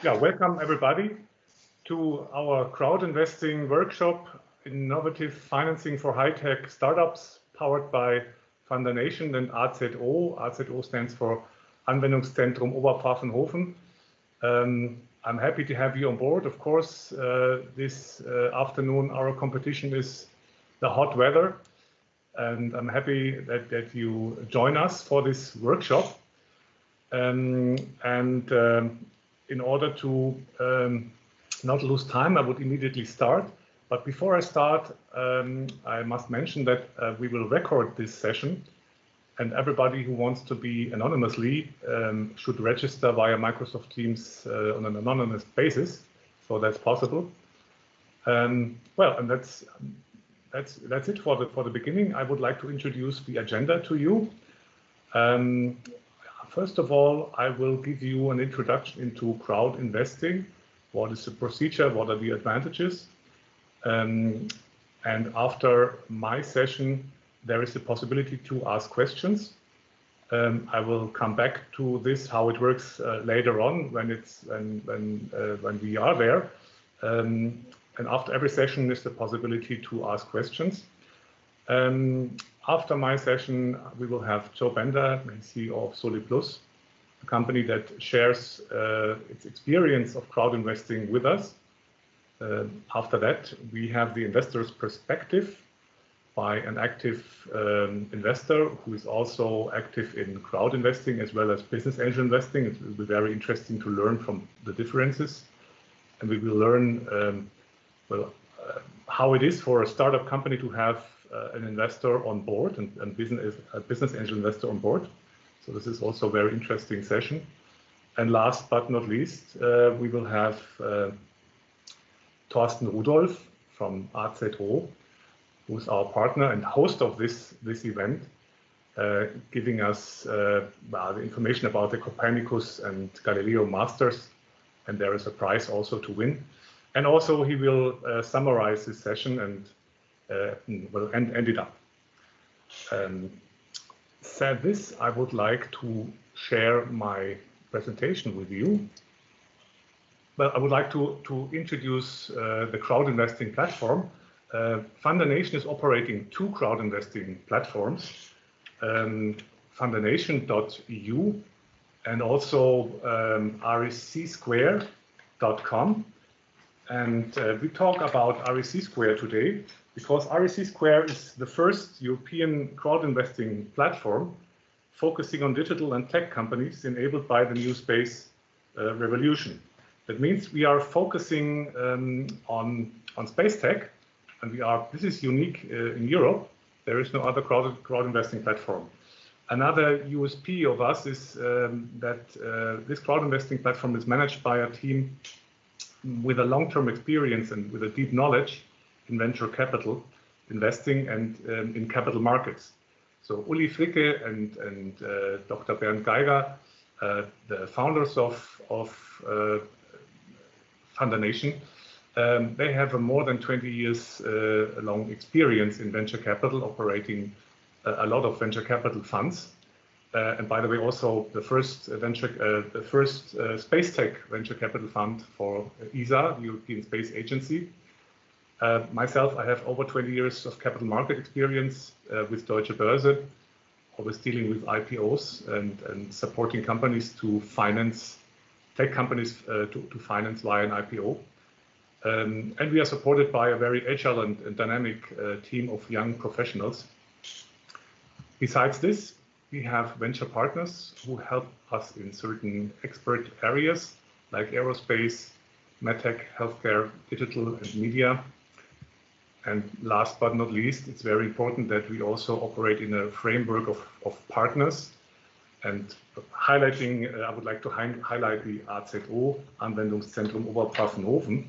Yeah, welcome everybody to our crowd investing workshop, Innovative Financing for High-Tech Startups, powered by FunderNation and AZO. AZO stands for Anwendungszentrum Oberpfaffenhofen. I'm happy to have you on board. Of course, this afternoon our competition is the hot weather, and I'm happy that you join us for this workshop. In order to not lose time, I would immediately start. But before I start, I must mention that we will record this session, and everybody who wants to be anonymously should register via Microsoft Teams on an anonymous basis, so that's possible. Well, and that's it for the beginning. I would like to introduce the agenda to you. First of all, I will give you an introduction into crowd investing. What is the procedure? What are the advantages? And after my session, there is the possibility to ask questions. I will come back to this, how it works later on when we are there. And after every session is the possibility to ask questions. After my session, we will have Joe Bender, CEO of Soliplus, a company that shares its experience of crowd investing with us. After that, we have the investor's perspective by an active investor who is also active in crowd investing as well as business angel investing. It will be very interesting to learn from the differences. And we will learn how it is for a startup company to have an investor on board and a business angel investor on board. So this is also a very interesting session. And last but not least, we will have Thorsten Rudolph from AZO, who is our partner and host of this event, giving us the information about the Copernicus and Galileo Masters. And there is a prize also to win. And also he will summarize this session and will end it up. Said this, I would like to share my presentation with you. Well, I would like to introduce the crowd investing platform. FunderNation is operating two crowd investing platforms, FunderNation.eu and also REC-Square.com. And we talk about REC Square today because REC Square is the first European crowd investing platform focusing on digital and tech companies enabled by the new space revolution. That means we are focusing on space tech, and this is unique in Europe. There is no other crowd investing platform. Another USP of us is that this crowd investing platform is managed by a team with a long-term experience and with a deep knowledge in venture capital investing and in capital markets. So Uli Fricke and Dr. Bernd Geiger, the founders of FunderNation, they have a more than 20 years long experience in venture capital, operating a lot of venture capital funds. And by the way, also the first space tech venture capital fund for ESA, the European Space Agency. Myself, I have over 20 years of capital market experience with Deutsche Börse, always dealing with IPOs and supporting companies to finance, tech companies to finance via an IPO. And we are supported by a very agile and dynamic team of young professionals. Besides this, we have venture partners who help us in certain expert areas like aerospace, medtech, healthcare, digital, and media. And last but not least, it's very important that we also operate in a framework of partners. And highlighting, I would like to highlight the AZO, Anwendungszentrum Oberpfaffenhofen,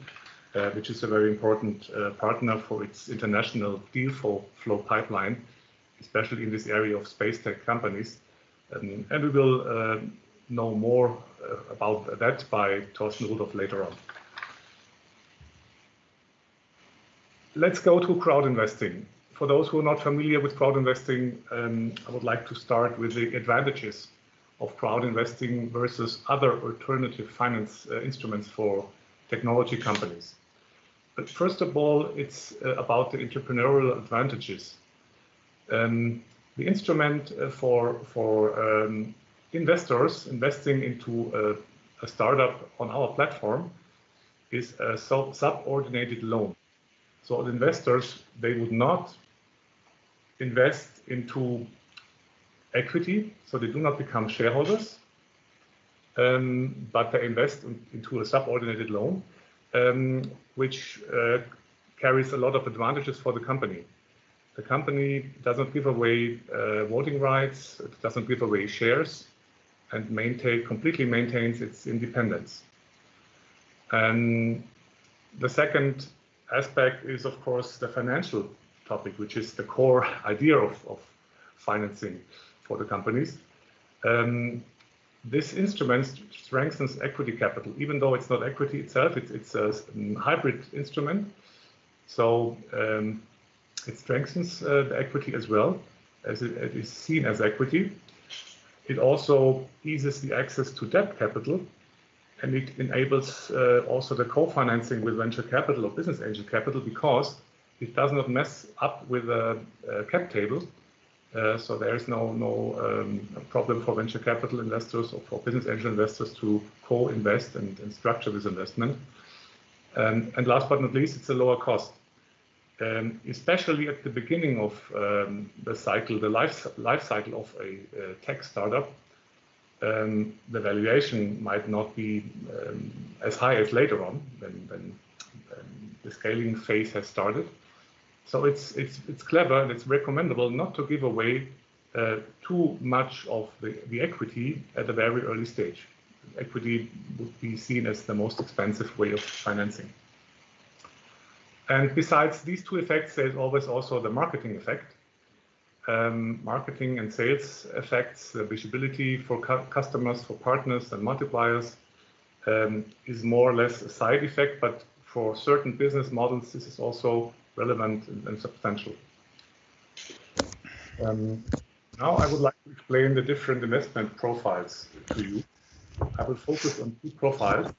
which is a very important partner for its international deal flow pipeline, especially in this area of space tech companies. And we will know more about that by Thorsten Rudolph later on. Let's go to crowd investing. For those who are not familiar with crowd investing, I would like to start with the advantages of crowd investing versus other alternative finance instruments for technology companies. But first of all, it's about the entrepreneurial advantages. The instrument for investors investing into a startup on our platform is a subordinated loan. So the investors, they would not invest into equity, so they do not become shareholders, but they invest into a subordinated loan, which carries a lot of advantages for the company. The company doesn't give away voting rights, it doesn't give away shares, and completely maintains its independence. And the second aspect is, of course, the financial topic, which is the core idea of financing for the companies. This instrument strengthens equity capital, even though it's not equity itself, it's a hybrid instrument. So it strengthens the equity as well, as it is seen as equity. It also eases the access to debt capital, and it enables also the co-financing with venture capital or business angel capital, because it does not mess up with a cap table. So there is no problem for venture capital investors or for business angel investors to co-invest and structure this investment. And last but not least, it's a lower cost. Especially at the beginning of the cycle, the life cycle of a tech startup, the valuation might not be as high as later on when the scaling phase has started. So it's clever and it's recommendable not to give away too much of the equity at a very early stage. Equity would be seen as the most expensive way of financing. And besides these two effects, there's always also the marketing effect. Marketing and sales effects, the visibility for customers, for partners and multipliers is more or less a side effect, but for certain business models, this is also relevant and substantial. Now I would like to explain the different investment profiles to you. I will focus on two profiles.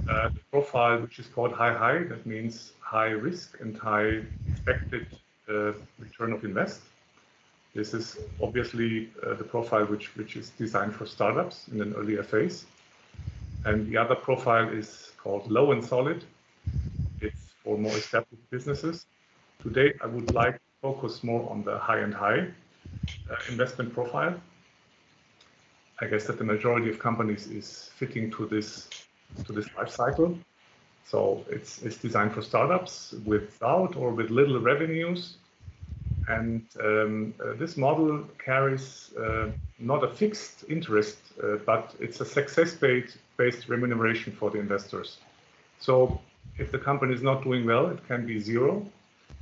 The profile which is called high, that means high risk and high expected return of invest. This is obviously the profile which is designed for startups in an earlier phase. And the other profile is called low and solid. It's for more established businesses. Today, I would like to focus more on the high investment profile. I guess that the majority of companies is fitting to this life cycle. So it's designed for startups without or with little revenues. And this model carries not a fixed interest, but it's a success-based remuneration for the investors. So if the company is not doing well, it can be zero.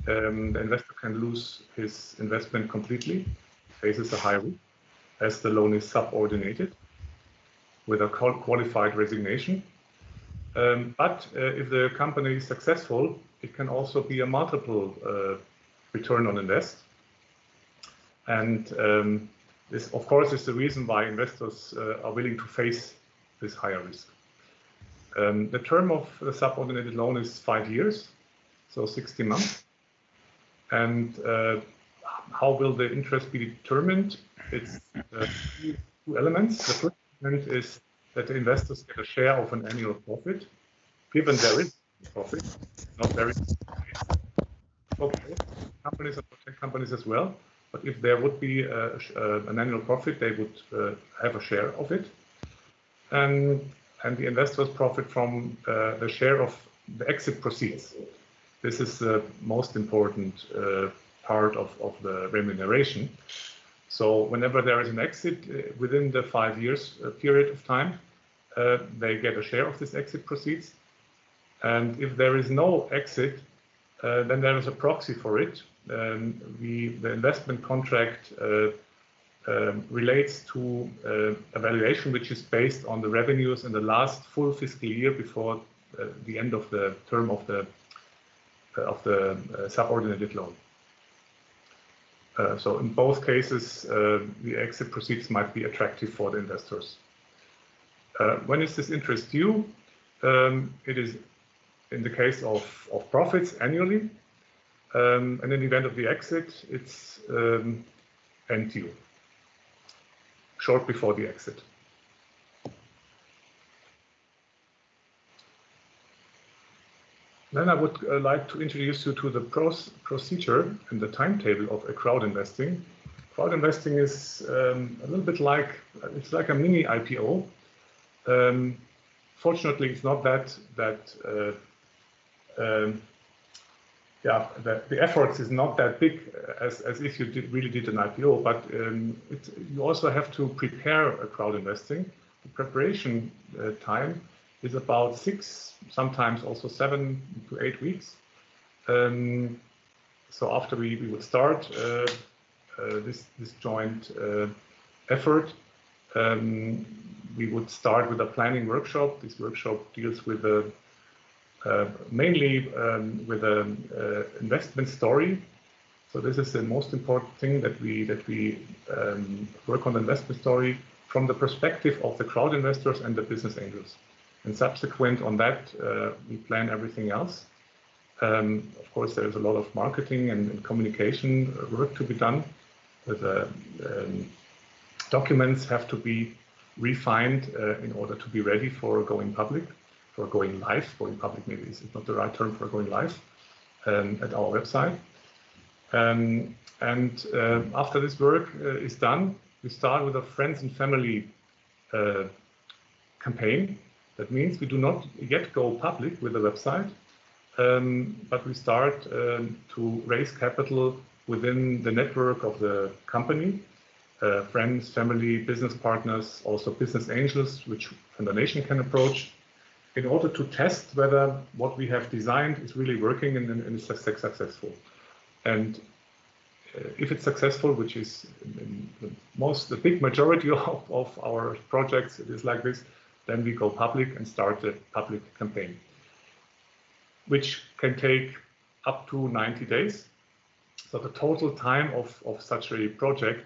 The investor can lose his investment completely, faces a high risk, as the loan is subordinated with a qualified resignation. But if the company is successful, it can also be a multiple return on invest. And this, of course, is the reason why investors are willing to face this higher risk. The term of the subordinated loan is 5 years, so 60 months. And how will the interest be determined? It's two elements. The first element is that the investors get a share of an annual profit, given there is profit, not very for companies and tech companies as well. But if there would be an annual profit, they would have a share of it. And the investors profit from the share of the exit proceeds. This is the most important part of the remuneration. So whenever there is an exit within the 5 years period of time, they get a share of this exit proceeds. And if there is no exit, then there is a proxy for it. The investment contract relates to a valuation which is based on the revenues in the last full fiscal year before the end of the term of the subordinated loan. So in both cases, the exit proceeds might be attractive for the investors. When is this interest due? It is in the case of profits annually, and in the event of the exit, it's end due, short before the exit. Then I would like to introduce you to the procedure and the timetable of a crowd investing. Crowd investing is a little bit like, it's like a mini IPO. Fortunately, it's not the efforts is not that big as if you really did an IPO, but you also have to prepare a crowd investing. The preparation time is about 6, sometimes also 7 to 8 weeks. So after we would start this joint effort, we would start with a planning workshop. This workshop deals with mainly with an investment story. So this is the most important thing, that we work on the investment story from the perspective of the crowd investors and the business angels. And subsequent on that, we plan everything else. Of course, there's a lot of marketing and communication work to be done. The documents have to be refined in order to be ready for going public, for going live. Going public maybe is not the right term, for going live at our website. After this work is done, we start with a friends and family campaign. That means we do not yet go public with the website, but we start to raise capital within the network of the company, friends, family, business partners, also business angels, which Foundation can approach, in order to test whether what we have designed is really working and is successful. And if it's successful, which is in the big majority of our projects, it is like this, then we go public and start a public campaign, which can take up to 90 days. So the total time of such a project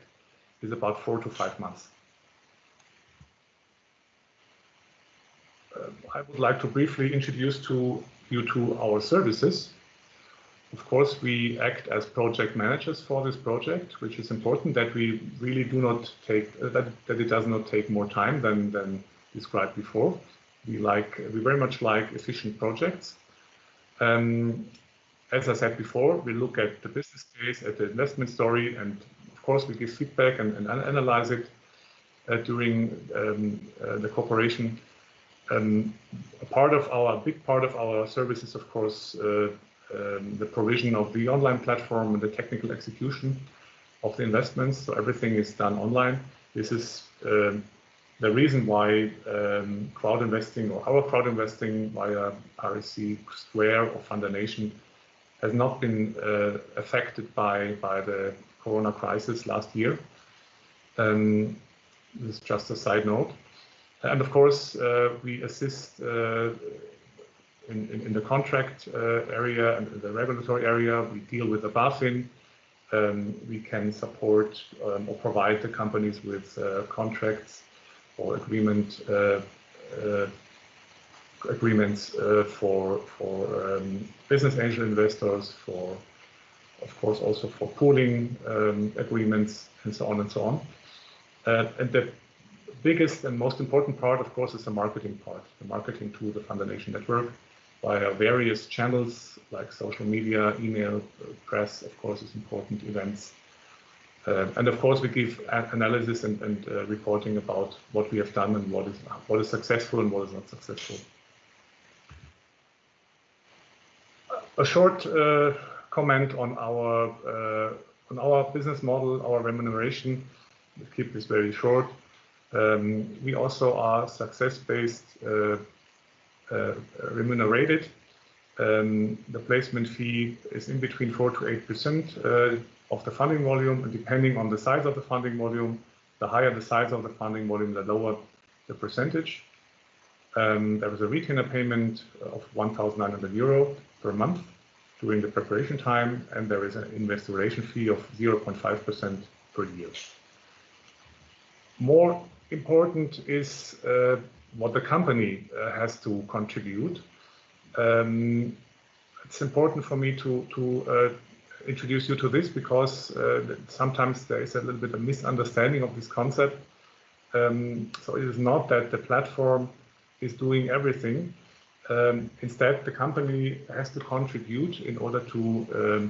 is about 4 to 5 months. I would like to briefly introduce you to our services. Of course, we act as project managers for this project, which is important, that we really do not take, that it does not take more time than described before. We very much like efficient projects. As I said before, we look at the business case, at the investment story, and of course we give feedback and analyze it during the cooperation. A big part of our service is, of course, the provision of the online platform and the technical execution of the investments. So everything is done online. This is the reason why crowd investing, or our crowd investing via RSC Square or Foundation, has not been affected by the Corona crisis last year. This is just a side note. And of course, we assist in the contract area and the regulatory area. We deal with the BaFin. We can support or provide the companies with contracts or agreements for business angel investors, of course also for pooling agreements, and so on and so on. And the biggest and most important part, of course, is the marketing part. The marketing to the Foundation network via various channels like social media, email, press, of course, is important, events. And of course, we give analysis and reporting about what we have done and what is successful and what is not successful. A short comment on our business model, our remuneration. We'll keep this very short. We also are success-based remunerated. The placement fee is in between 4 to 8% of the funding volume, and depending on the size of the funding volume, the higher the size of the funding volume, the lower the percentage. There is a retainer payment of €1,900 per month. during the preparation time, and there is an investor fee of 0.5% per year. More important is what the company has to contribute. It's important for me to introduce you to this because sometimes there is a little bit of misunderstanding of this concept. So it is not that the platform is doing everything. Instead, the company has to contribute in order to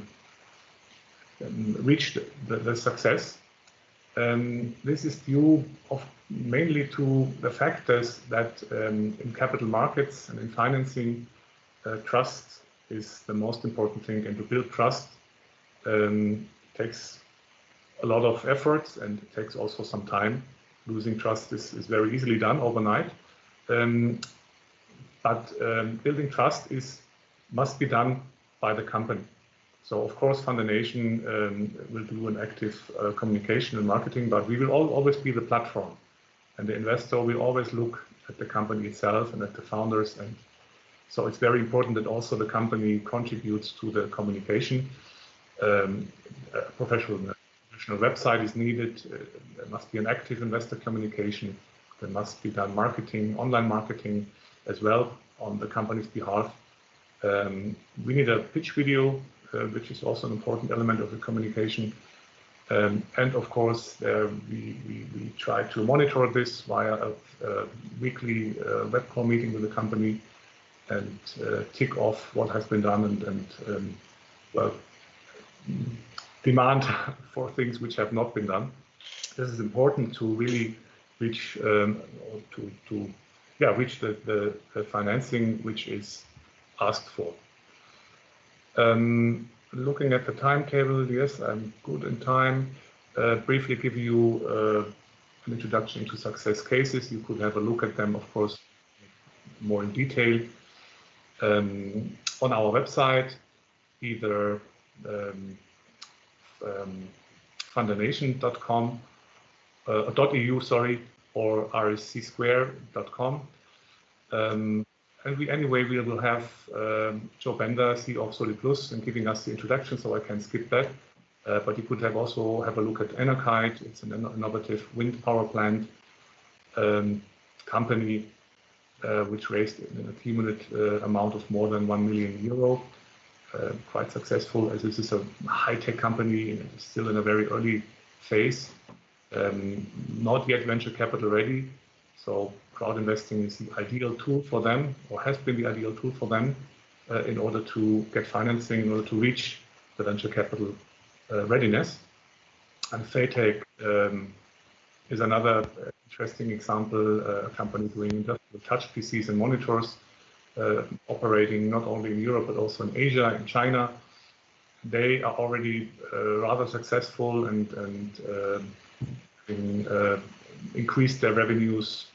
reach the success. This is due mainly to the factors that in capital markets and in financing, trust is the most important thing, and to build trust takes a lot of effort and it takes also some time. Losing trust is very easily done overnight. But building trust must be done by the company. So of course, Fundination will do an active communication and marketing, but we will always be the platform, and the investor will always look at the company itself and at the founders. And so it's very important that also the company contributes to the communication. A professional website is needed. There must be an active investor communication. There must be done marketing, online marketing as well on the company's behalf. We need a pitch video, which is also an important element of the communication. And of course, we try to monitor this via a weekly web call meeting with the company and tick off what has been done and well, demand for things which have not been done. This is important to really reach reach the financing which is asked for. Looking at the timetable, yes, I'm good in time. Briefly give you an introduction to success cases. You could have a look at them, of course, more in detail on our website, either fundination.com .eu, sorry, or rscsquare.com. And we will have Joe Bender, CEO of Soliplus, and giving us the introduction, so I can skip that. But you could also have a look at Enerkite. It's an innovative wind power plant company which raised an accumulated amount of more than 1 million euro. Quite successful, as this is a high-tech company and it's still in a very early phase. Not yet venture capital ready, so crowd investing is the ideal tool for them, or has been the ideal tool for them, in order to get financing, in order to reach the venture capital readiness. And Phaetec is another interesting example, a company doing industrial touch PCs and monitors, operating not only in Europe but also in Asia and China. They are already rather successful and increased their revenues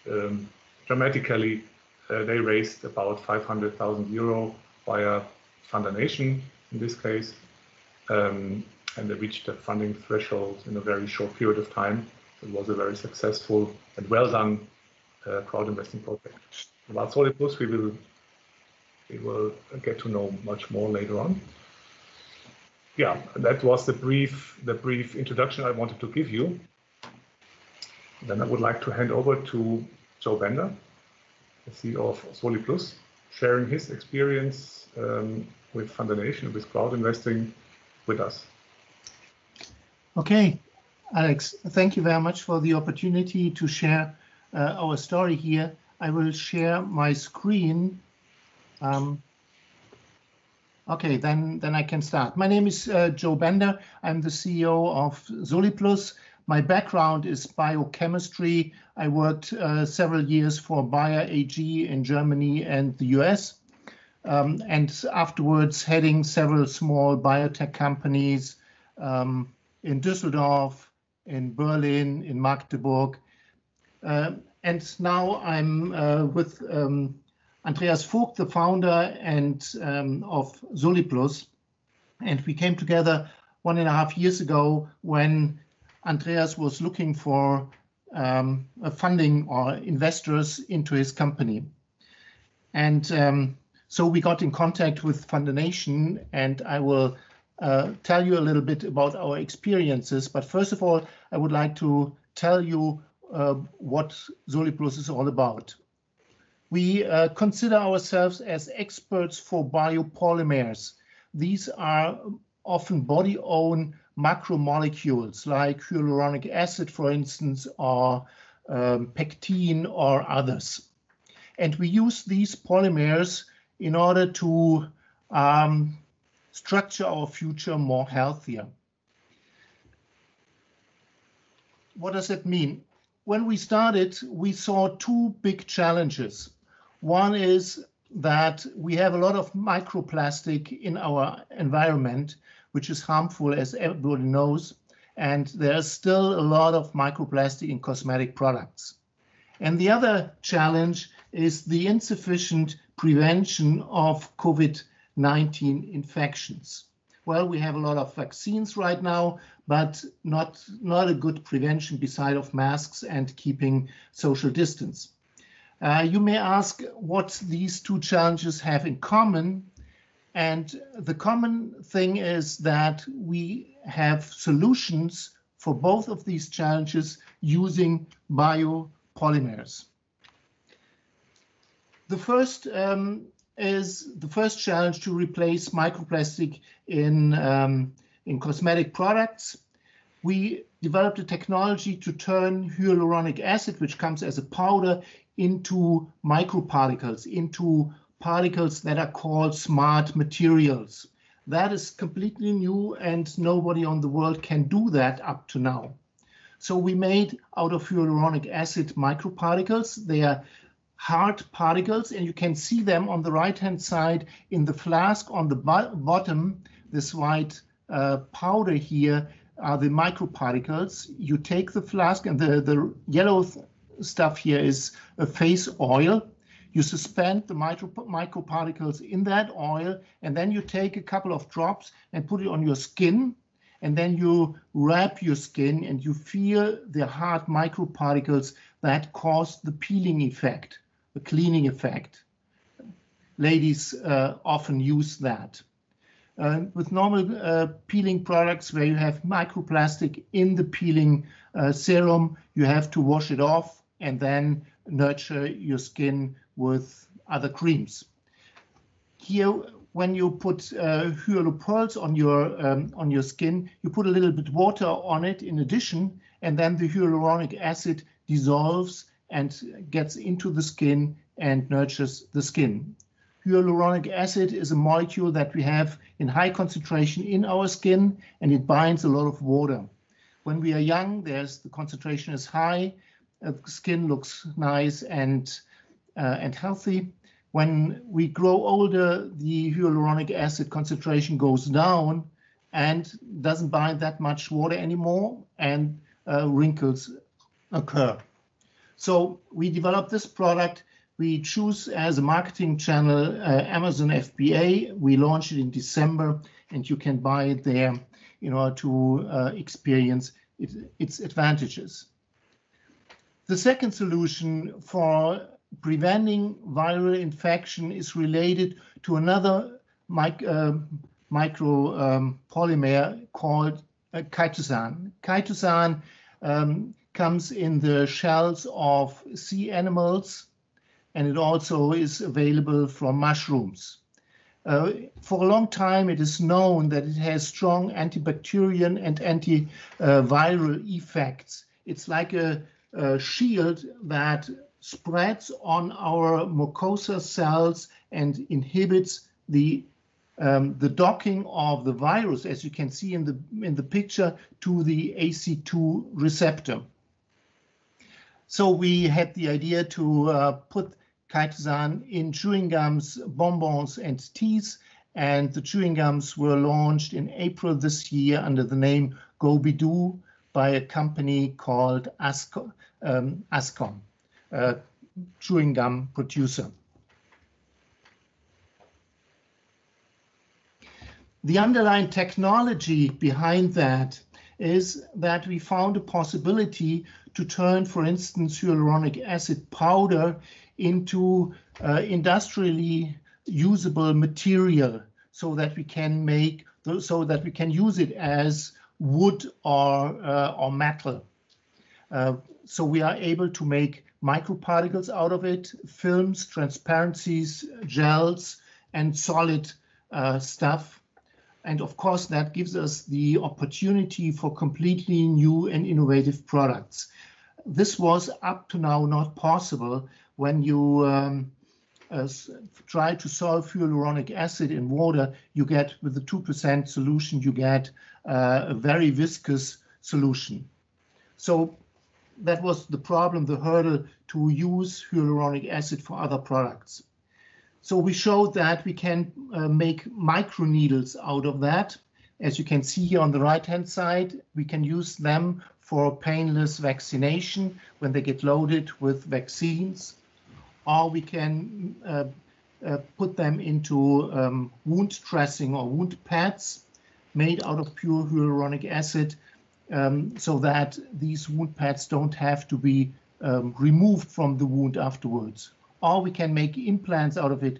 dramatically. They raised about 500,000 euro via Fundination in this case, and they reached the funding threshold in a very short period of time. It was a very successful and well done crowd investing project. About Soliplus, we will get to know much more later on. Yeah, that was the brief introduction I wanted to give you. Then I would like to hand over to Joe Bender, the CEO of Soliplus, sharing his experience with Fundination, with crowd investing with us. Okay, Alex, thank you very much for the opportunity to share our story here. I will share my screen. Okay, then I can start. My name is Joe Bender. I'm the CEO of Soliplus. My background is biochemistry. I worked several years for Bayer AG in Germany and the US, and afterwards heading several small biotech companies in Düsseldorf, in Berlin, in Magdeburg. And now I'm with Andreas Vogt, the founder of Soliplus. And we came together 1.5 years ago when Andreas was looking for funding or investors into his company. And So we got in contact with FundoNation, and I will tell you a little bit about our experiences. But first of all, I would like to tell you what Soliplus is all about. We consider ourselves as experts for biopolymers. These are often body-own macromolecules like hyaluronic acid, for instance, or pectin or others. And we use these polymers in order to structure our future more healthier. What does that mean? When we started, we saw two big challenges. One is that we have a lot of microplastic in our environment, which is harmful, as everybody knows, and there's still a lot of microplastic in cosmetic products. And the other challenge is the insufficient prevention of COVID-19 infections. Well, we have a lot of vaccines right now, but not a good prevention beside of masks and keeping social distance. You may ask what these two challenges have in common. And the common thing is that we have solutions for both of these challenges using biopolymers. The first is the first challenge to replace microplastic in cosmetic products. We developed a technology to turn hyaluronic acid, which comes as a powder, into microparticles, into particles that are called smart materials. That is completely new, and nobody on the world can do that up to now. So we made out of hyaluronic acid microparticles. They are hard particles, and you can see them on the right-hand side in the flask on the bottom. This white powder here are the microparticles. You take the flask, and the yellow stuff here is a face oil. You suspend the microparticles in that oil, and then you take a couple of drops and put it on your skin, and then you wrap your skin and you feel the hard microparticles that cause the peeling effect, the cleaning effect. Ladies often use that. With normal peeling products where you have microplastic in the peeling serum, you have to wash it off and then nurture your skin with other creams. Here, when you put Hyalupearls on your skin, you put a little bit water on it in addition, and then the hyaluronic acid dissolves and gets into the skin and nurtures the skin. Hyaluronic acid is a molecule that we have in high concentration in our skin, and it binds a lot of water. When we are young, the concentration is high, the skin looks nice and healthy. When we grow older, the hyaluronic acid concentration goes down and doesn't bind that much water anymore, and wrinkles occur. So we developed this product. We choose as a marketing channel Amazon FBA. We launched it in December, and you can buy it there in order to experience its advantages. The second solution for preventing viral infection is related to another micropolymer called chitosan. Chitosan comes in the shells of sea animals, and it also is available from mushrooms. For a long time, it is known that it has strong antibacterial and antiviral effects. It's like a shield that spreads on our mucosa cells and inhibits the docking of the virus, as you can see in the picture, to the ACE2 receptor. So we had the idea to put chitosan in chewing gums, bonbons, and teas, and the chewing gums were launched in April this year under the name Go-Be-Do by a company called Ascom, a chewing gum producer. The underlying technology behind that is that we found a possibility to turn, for instance, hyaluronic acid powder into industrially usable material so that we can use it as wood or metal. So we are able to make microparticles out of it, films, transparencies, gels, and solid stuff. And of course, that gives us the opportunity for completely new and innovative products. This was up to now not possible when you try to solve hyaluronic acid in water. You get, with the 2% solution, you get a very viscous solution. So that was the problem, the hurdle to use hyaluronic acid for other products. So we showed that we can make microneedles out of that. As you can see here on the right-hand side, we can use them for painless vaccination when they get loaded with vaccines, or we can put them into wound dressing or wound pads made out of pure hyaluronic acid, so that these wound pads don't have to be removed from the wound afterwards. Or we can make implants out of it,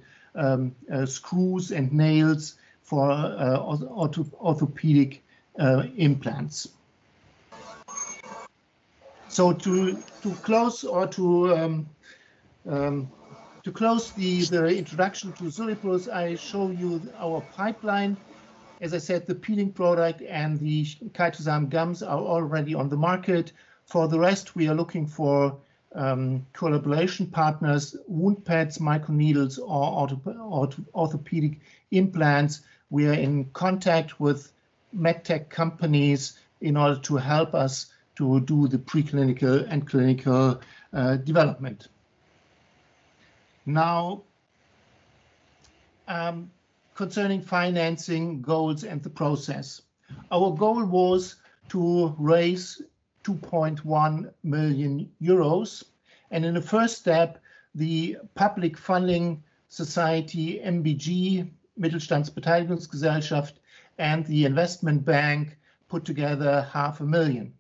screws and nails for orthopedic implants. So to close the introduction to Sulliplus, I show you our pipeline. As I said, the peeling product and the chitosan gums are already on the market. For the rest, we are looking for collaboration partners, wound pads, microneedles, or orthopedic implants. We are in contact with medtech companies in order to help us to do the preclinical and clinical development. Now, concerning financing goals and the process. Our goal was to raise 2.1 million euros. And in the first step, the public funding society, MBG, Mittelstandsbeteiligungsgesellschaft, and the investment bank put together 500,000.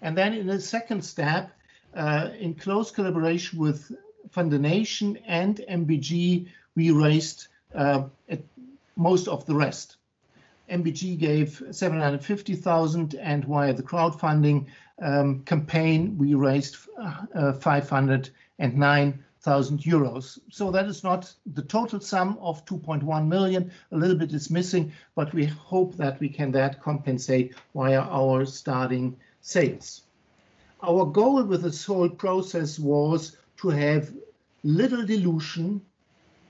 And then in the second step, in close collaboration with Foundation and MBG, we raised most of the rest. MBG gave 750,000, and via the crowdfunding campaign, we raised 509,000 euros. So that is not the total sum of 2.1 million. A little bit is missing, but we hope that we can compensate via our starting sales. Our goal with this whole process was to have little dilution,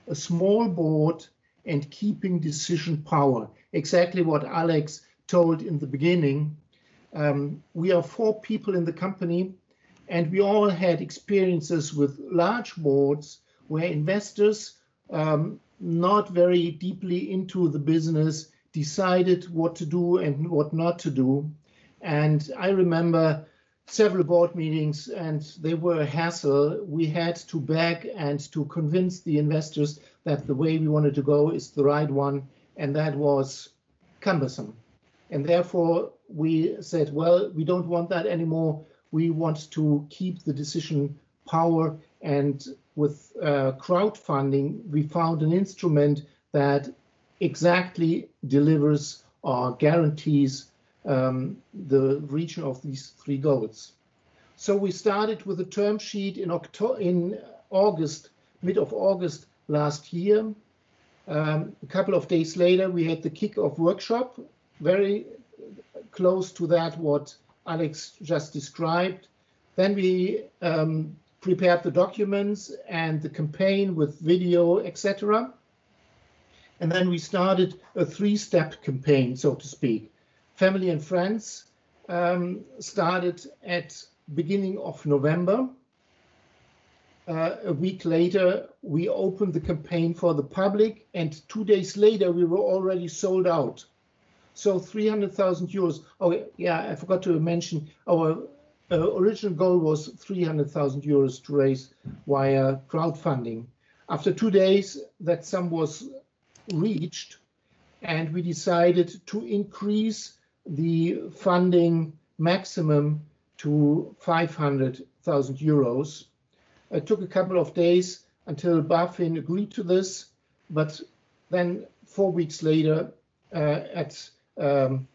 a small board, and keeping decision power. Exactly what Alex told in the beginning. We are 4 people in the company, and we all had experiences with large boards where investors, not very deeply into the business, decided what to do and what not to do. And I remember several board meetings, and they were a hassle. We had to beg and to convince the investors that the way we wanted to go is the right one, and that was cumbersome. And therefore, we said, well, we don't want that anymore. We want to keep the decision power. And with crowdfunding, we found an instrument that exactly delivers or guarantees the region of these 3 goals. So we started with a term sheet in August, mid of August last year. A couple of days later, we had the kick-off workshop, very close to that what Alex just described. Then we prepared the documents and the campaign with video, etc. And then we started a 3-step campaign, so to speak. Family and friends started at beginning of November. A week later, we opened the campaign for the public, and 2 days later, we were already sold out. So 300,000 euros. Oh, yeah, I forgot to mention our original goal was 300,000 euros to raise via crowdfunding. After 2 days, that sum was reached, and we decided to increase the funding maximum to 500,000 euros. It took a couple of days until BaFin agreed to this. but then 4 weeks later, at St.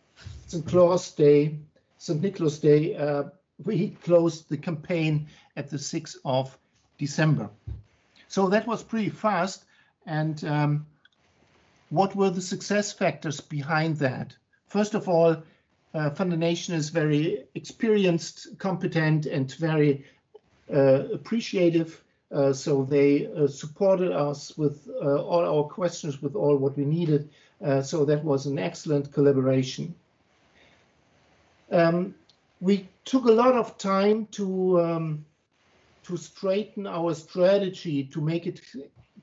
Nicholas Day, we closed the campaign at the 6th of December. So that was pretty fast. And what were the success factors behind that? First of all, FunderNation is very experienced, competent, and very appreciative. So they supported us with all our questions, with all what we needed. So that was an excellent collaboration. We took a lot of time to straighten our strategy, to make it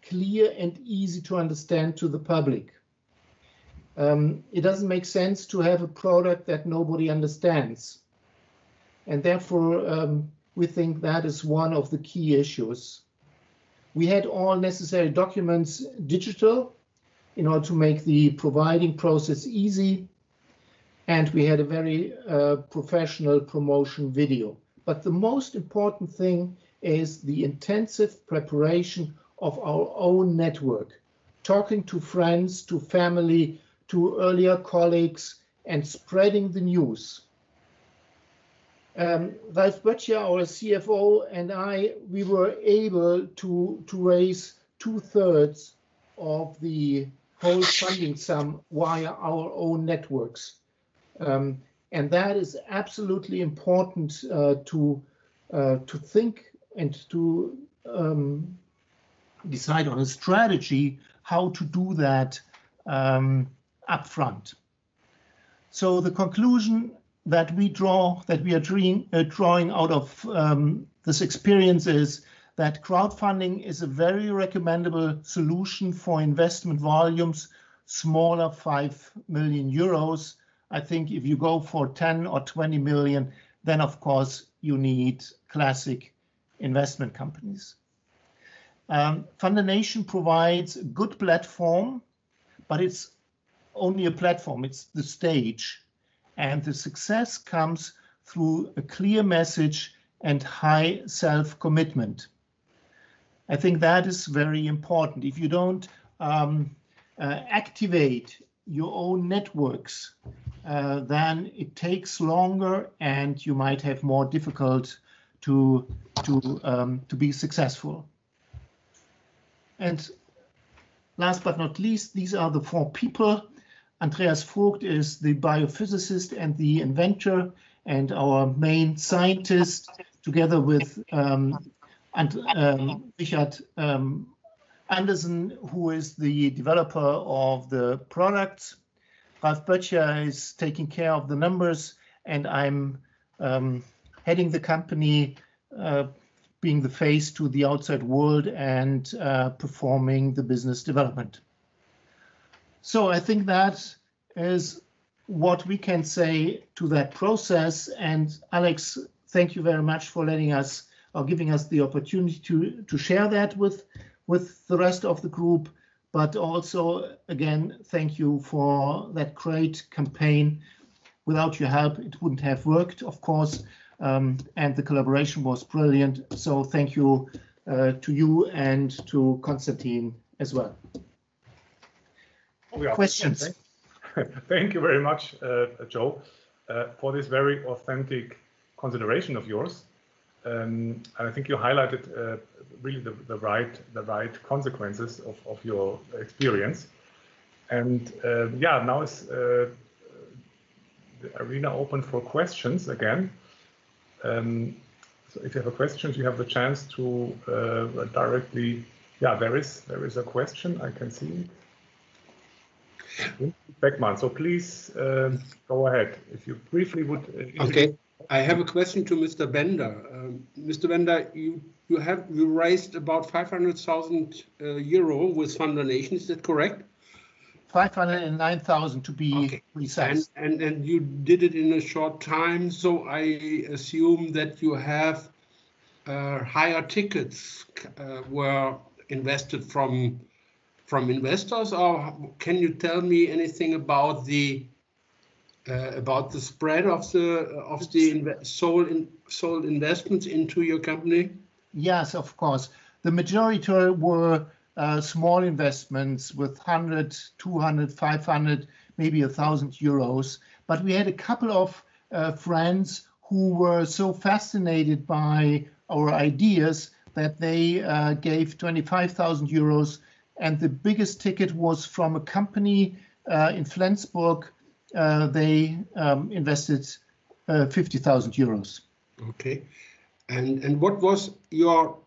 clear and easy to understand to the public. It doesn't make sense to have a product that nobody understands. And therefore, we think that is one of the key issues. We had all necessary documents digital in order to make the providing process easy. And we had a very professional promotion video. But the most important thing is the intensive preparation of our own network, talking to friends, to family, to earlier colleagues, and spreading the news. Ralf Böttcher, our CFO, and we were able to raise 2/3 of the whole funding sum via our own networks. And that is absolutely important to think and to decide on a strategy how to do that upfront. So the conclusion that we are drawing out of this experience is that crowdfunding is a very recommendable solution for investment volumes smaller 5 million euros. I think if you go for 10 or 20 million, then of course you need classic investment companies. FunderNation provides a good platform, but it's only a platform, it's the stage. And the success comes through a clear message and high self-commitment. I think that is very important. If you don't activate your own networks, then it takes longer and you might have more difficult to be successful. And last but not least, these are the 4 people. Andreas Vogt is the biophysicist and the inventor and our main scientist, together with Richard Andersen, who is the developer of the products. Ralf Böttcher is taking care of the numbers, and I'm heading the company, being the face to the outside world and performing the business development. So I think that is what we can say to that process. And Alex, thank you very much for letting us or giving us the opportunity to share that with the rest of the group. But also, again, thank you for that great campaign. Without your help, it wouldn't have worked, of course, and the collaboration was brilliant. So thank you to you and to Konstantin as well. Questions? Thank you very much, Joe, for this very authentic consideration of yours. And I think you highlighted really the right consequences of your experience. And yeah, now is the arena open for questions again. So if you have a question, you have the chance to directly. Yeah, there is a question. I can see it. Beckmann, so please go ahead. If you briefly would. Okay, I have a question to Mr. Bender. Mr. Bender, you raised about 500,000 euro with FunderNation. Is that correct? 509,000 to be precise. And you did it in a short time, so I assume that you have higher tickets were invested from investors, or can you tell me anything about the spread of the sold investments into your company? Yes, of course. The majority were small investments with 100, 200, 500, maybe 1,000 euros. But we had a couple of friends who were so fascinated by our ideas that they gave 25,000 euros. And the biggest ticket was from a company in Flensburg. They invested 50,000 euros. Okay. And what was your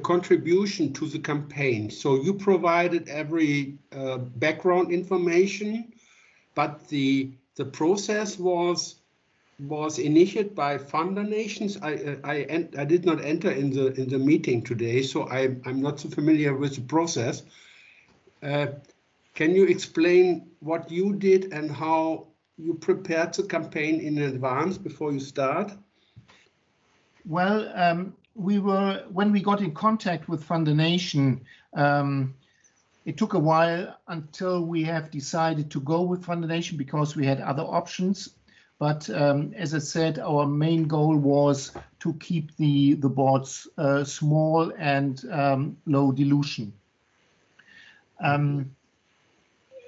contribution to the campaign? So you provided every background information, but the process was initiated by Funder Nations. I did not enter in the meeting today, so I'm not so familiar with the process. Can you explain what you did and how you prepared the campaign in advance before you start? Well, when we got in contact with Funder Nation, it took a while until we have decided to go with Funder Nation because we had other options. But as I said, our main goal was to keep the boards small and low dilution.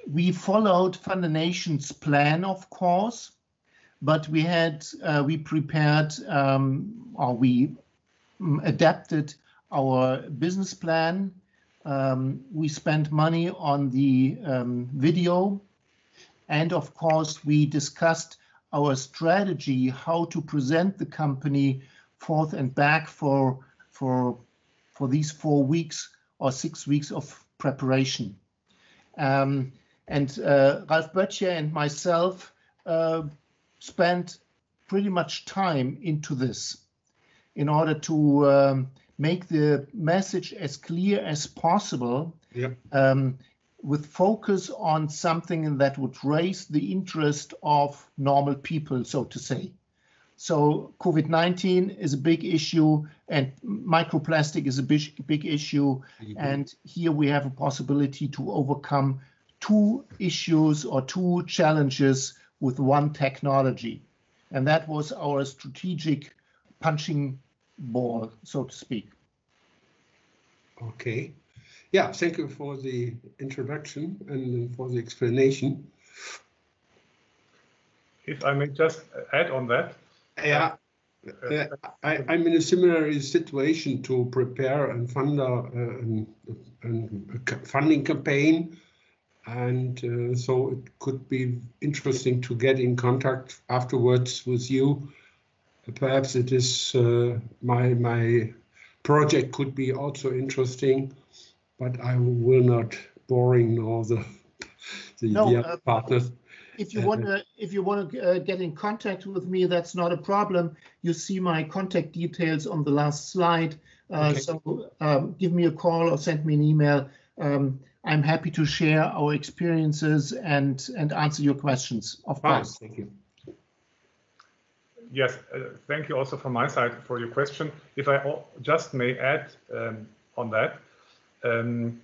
We followed Funder Nation's plan, of course, but we prepared or we adapted our business plan. We spent money on the video, and of course we discussed our strategy, how to present the company forth and back for these 4 weeks or 6 weeks of preparation. And Ralf Böttcher and myself spent pretty much time into this in order to make the message as clear as possible. Yeah. With focus on something that would raise the interest of normal people, so to say. So COVID-19 is a big issue, and microplastic is a big issue. Mm-hmm. And here we have a possibility to overcome 2 issues or 2 challenges with one technology. And that was our strategic punching ball, so to speak. Okay. Yeah, thank you for the introduction and for the explanation. If I may just add on that. Yeah, I'm in a similar situation to prepare a funding campaign. And so it could be interesting to get in contact afterwards with you. Perhaps it is my project could be also interesting. But I will not boring all the other partners. If you want to get in contact with me, that's not a problem. You see my contact details on the last slide. Okay. So give me a call or send me an email. I'm happy to share our experiences and answer your questions, of course. Thank you. Yes, thank you also from my side for your question. If I just may add on that. On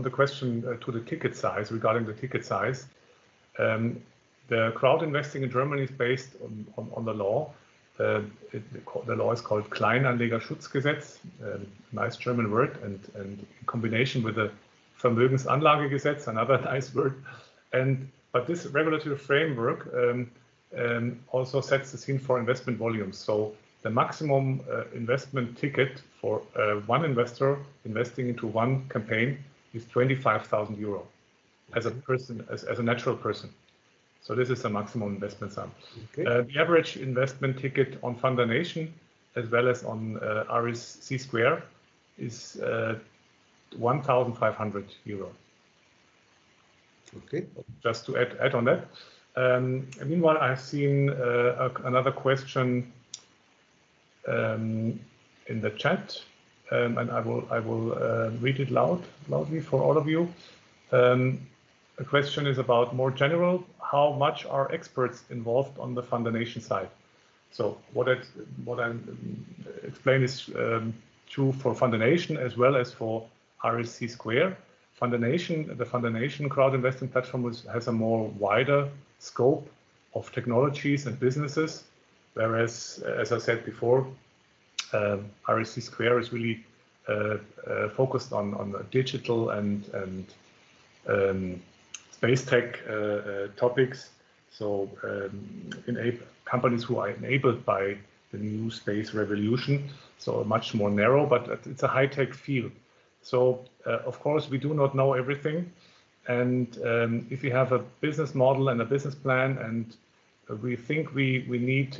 the question to the ticket size, regarding the ticket size, the crowd investing in Germany is based on the law. The law is called Kleinanlegerschutzgesetz, nice German word, and in combination with the Vermögensanlagegesetz, another nice word. But this regulatory framework also sets the scene for investment volumes. So the maximum investment ticket for one investor investing into one campaign is 25,000 euro as a person, as a natural person. So this is the maximum investment sum. Okay. The average investment ticket on Funder Nation, as well as on RSC Square, is 1,500 euro. Okay. Just to add on that. Meanwhile, I've seen another question in the chat, and I will read it loudly for all of you. The question is about more general, how much are experts involved on the Funder Nation side? So what I explained is true for Funder Nation as well as for RSC Square. The Funder Nation crowd investing platform has a more wider scope of technologies and businesses, whereas, as I said before, RSC Square is really focused on digital and space tech topics. So companies who are enabled by the new space revolution, so much more narrow, but it's a high-tech field. So of course we do not know everything, and if we have a business model and a business plan, and we think we need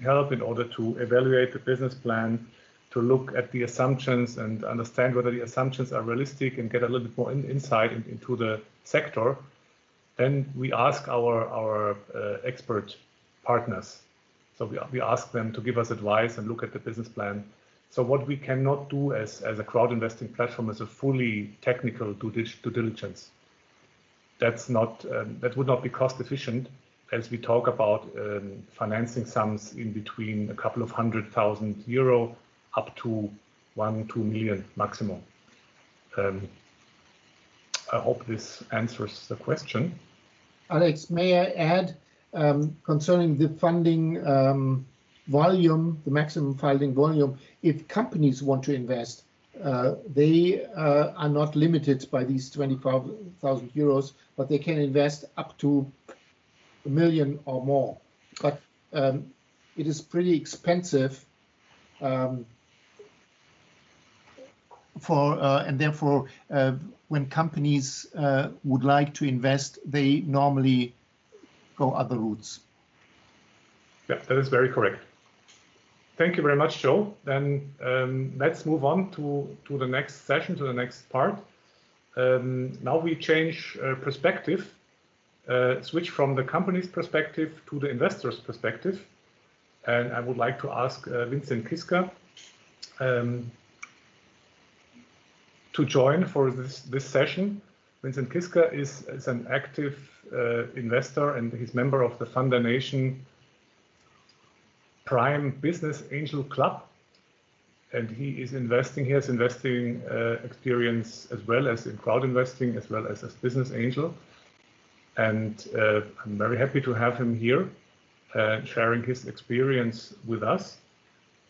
help in order to evaluate the business plan, to look at the assumptions and understand whether the assumptions are realistic and get a little bit more insight into the sector, then we ask our expert partners. So we ask them to give us advice and look at the business plan. So what we cannot do as a crowd investing platform is a fully technical due diligence. That's not that would not be cost efficient, as we talk about financing sums in between a couple of €100,000 up to 1-2 million maximum. I hope this answers the question. Alex, may I add concerning the funding volume, the maximum funding volume, if companies want to invest, they are not limited by these €25,000, but they can invest up to $1 million or more. But it is pretty expensive and therefore when companies would like to invest, they normally go other routes. Yeah, that is very correct. Thank you very much, Joe. Then let's move on to the next session, to the next part. Now we change perspective, switch from the company's perspective to the investor's perspective. And I would like to ask Vincent Kiska to join for this session. Vincent Kiska is an active investor, and he's member of the Funda Nation Prime Business Angel Club. And he has investing experience as well as in crowd investing, as well as business angel. And I'm very happy to have him here sharing his experience with us.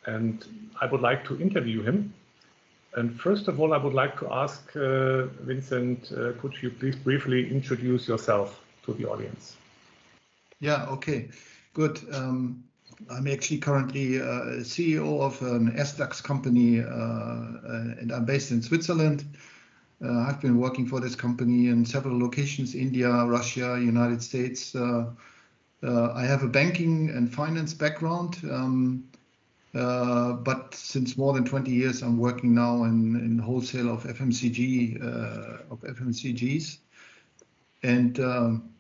And I would like to interview him. And first of all, I would like to ask Vincent, could you please briefly introduce yourself to the audience? Yeah, okay, good. I'm actually currently CEO of an SDAX company, and I'm based in Switzerland. I've been working for this company in several locations: India, Russia, United States. I have a banking and finance background, but since more than 20 years, I'm working now in wholesale of FMCGs. And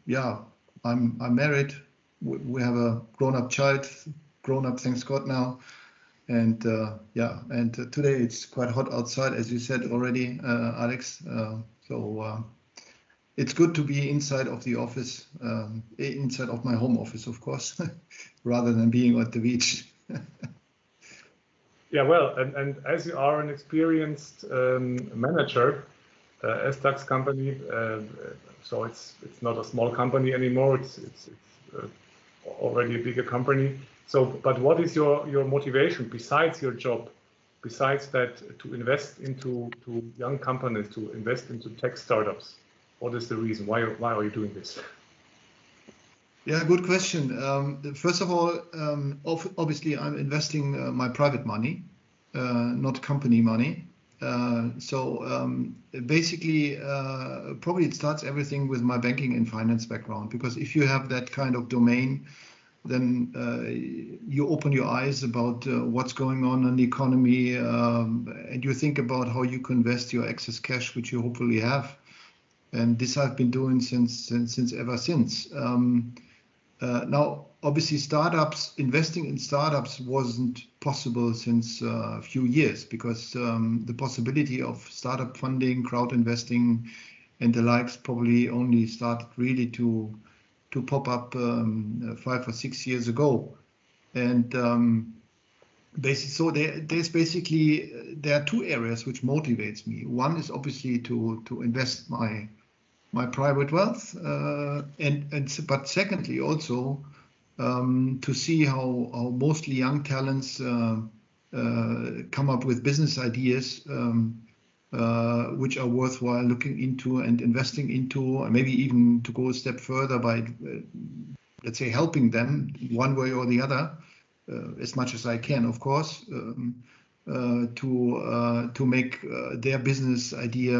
yeah, I'm married. We have a grown-up child, grown-up, thanks God now. And yeah, and today it's quite hot outside, as you said already, Alex. So it's good to be inside of the office, inside of my home office, of course, rather than being at the beach. Yeah, well, and as you are an experienced manager, SDAX company, so it's not a small company anymore. It's already a bigger company. So, but what is your motivation besides your job, besides that, to invest into young companies, to invest into tech startups? What is the reason? Why are you doing this? Yeah, good question. First of all, obviously, I'm investing my private money, not company money. So basically, probably it starts everything with my banking and finance background, because if you have that kind of domain, then you open your eyes about what's going on in the economy, and you think about how you can invest your excess cash, which you hopefully have. And this I've been doing ever since. Now, obviously, investing in startups wasn't possible since a few years, because the possibility of startup funding, crowd investing, and the likes probably only started really to pop up 5 or 6 years ago. And so there are two areas which motivates me. One is obviously to invest my private wealth, but secondly also to see how mostly young talents come up with business ideas which are worthwhile looking into and investing into, and maybe even to go a step further by, let's say, helping them one way or the other, as much as I can, of course, to make their business idea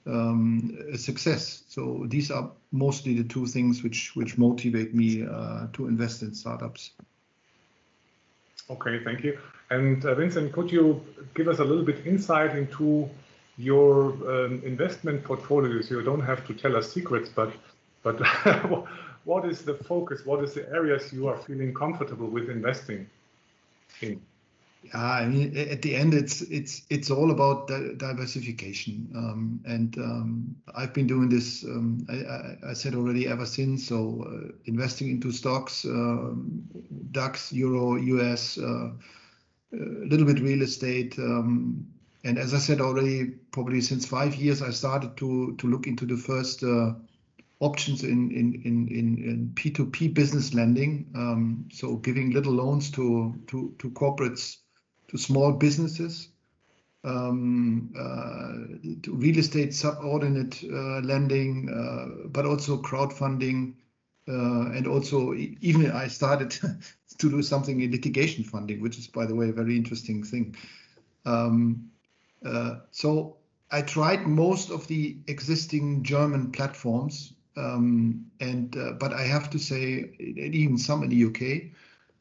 a success. So these are mostly the two things which motivate me to invest in startups. Okay, thank you. And Vincent, could you give us a little bit insight into your investment portfolios? You don't have to tell us secrets, but what is the focus? What is the areas you are feeling comfortable with investing in? I mean, at the end, it's all about diversification, and I've been doing this. I said already ever since. So investing into stocks, DAX, Euro, US, a little bit real estate, and as I said already, probably since 5 years, I started to look into the first options in P2P business lending. So giving little loans to corporates, to small businesses, to real estate subordinate lending, but also crowdfunding, and also even I started to do something in litigation funding, which is, by the way, a very interesting thing. So I tried most of the existing German platforms, but I have to say, even some in the UK.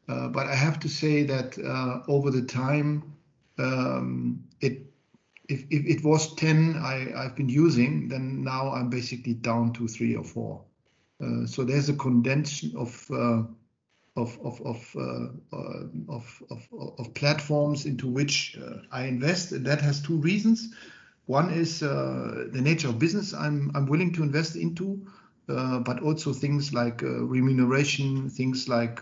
But I have to say that over the time, if it was 10 I've been using, then now I'm basically down to 3 or 4. So there's a condensation of platforms into which I invest, and that has 2 reasons. One is the nature of business I'm willing to invest into, but also things like remuneration, things like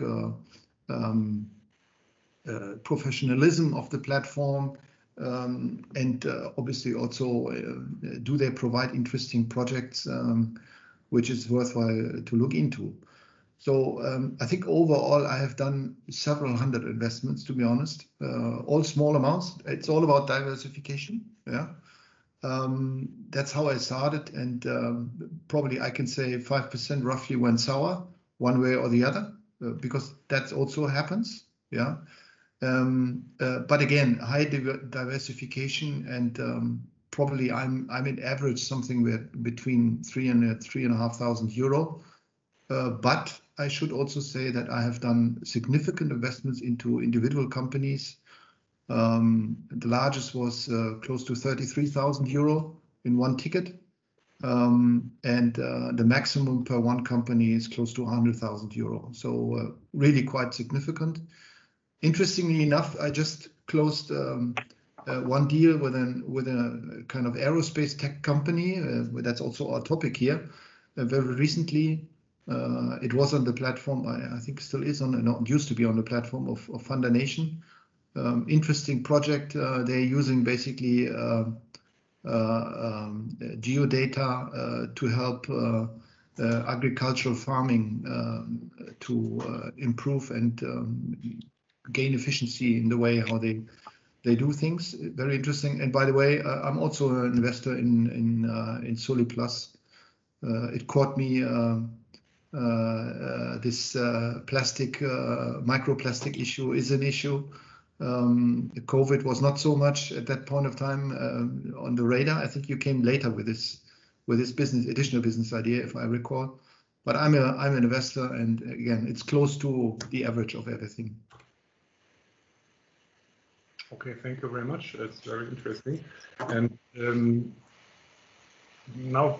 professionalism of the platform, and obviously also do they provide interesting projects which is worthwhile to look into. So I think overall I have done several hundred investments, to be honest, all small amounts. It's all about diversification. Yeah, that's how I started, and probably I can say 5% roughly went sour one way or the other. Because that also happens, yeah. But again, high diversification, and probably I'm in average something between 3,000 and 3,500 euro. But I should also say that I have done significant investments into individual companies. The largest was close to 33,000 euro in one ticket. And the maximum per one company is close to 100,000 euro. So really quite significant. Interestingly enough, I just closed one deal with a kind of aerospace tech company. That's also our topic here. Very recently, it was on the platform. I think still is on. No, it used to be on the platform of FundaNation. Interesting project. They're using basically geodata to help agricultural farming to improve and gain efficiency in the way how they do things. Very interesting. And by the way, I'm also an investor in SoliPlus. It caught me this plastic microplastic issue is an issue. COVID was not so much at that point of time on the radar. I think you came later with this additional business idea, if I recall. But I'm an investor, and again, it's close to the average of everything. Okay, thank you very much. That's very interesting. And now,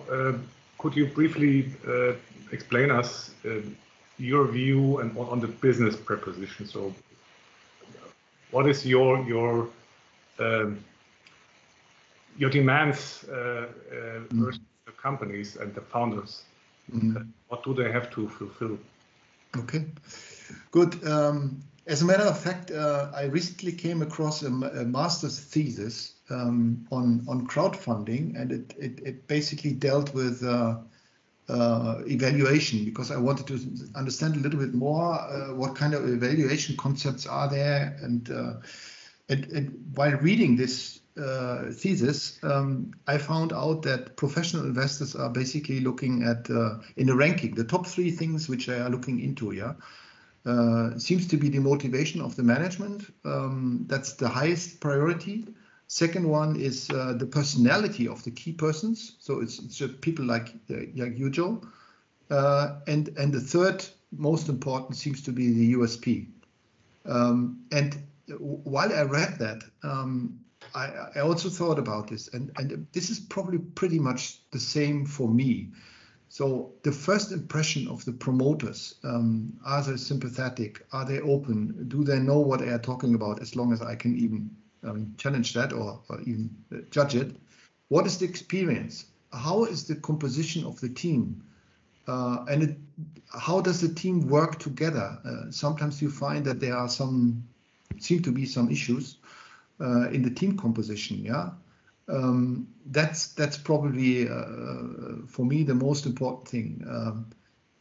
could you briefly explain us your view and on the business proposition? So, what is your demands versus the companies and the founders? What do they have to fulfill? Okay, good. As a matter of fact, I recently came across a master's thesis on crowdfunding, and it basically dealt with evaluation, because I wanted to understand a little bit more what kind of evaluation concepts are there, and And while reading this thesis, I found out that professional investors are basically looking at, in the ranking, the top 3 things which they are looking into, yeah. Seems to be the motivation of the management. That's the highest priority. Second one is the personality of the key persons. So it's just people like you, Joe. And the third most important seems to be the USP. And while I read that, I also thought about this, and this is probably pretty much the same for me. So the first impression of the promoters, are they sympathetic? Are they open? Do they know what they are talking about, as long as I can even challenge that or even judge it? What is the experience? How is the composition of the team? How does the team work together? Sometimes you find that there are seem to be some issues in the team composition, yeah? That's probably for me the most important thing.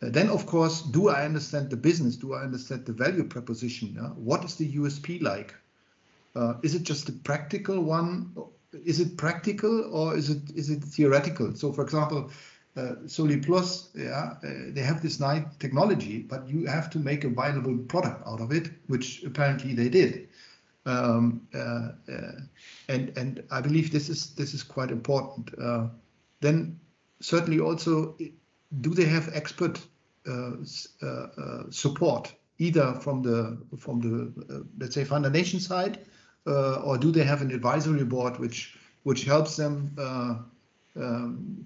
Then of course, do I understand the business? Do I understand the value proposition? Yeah? What is the USP like? Is it just a practical one? Is it practical or is it theoretical? So for example, SoliPlus, yeah, they have this nice technology, but you have to make a viable product out of it, which apparently they did. And I believe this is quite important. Then certainly also, do they have expert support either from the let's say foundation side, or do they have an advisory board which helps them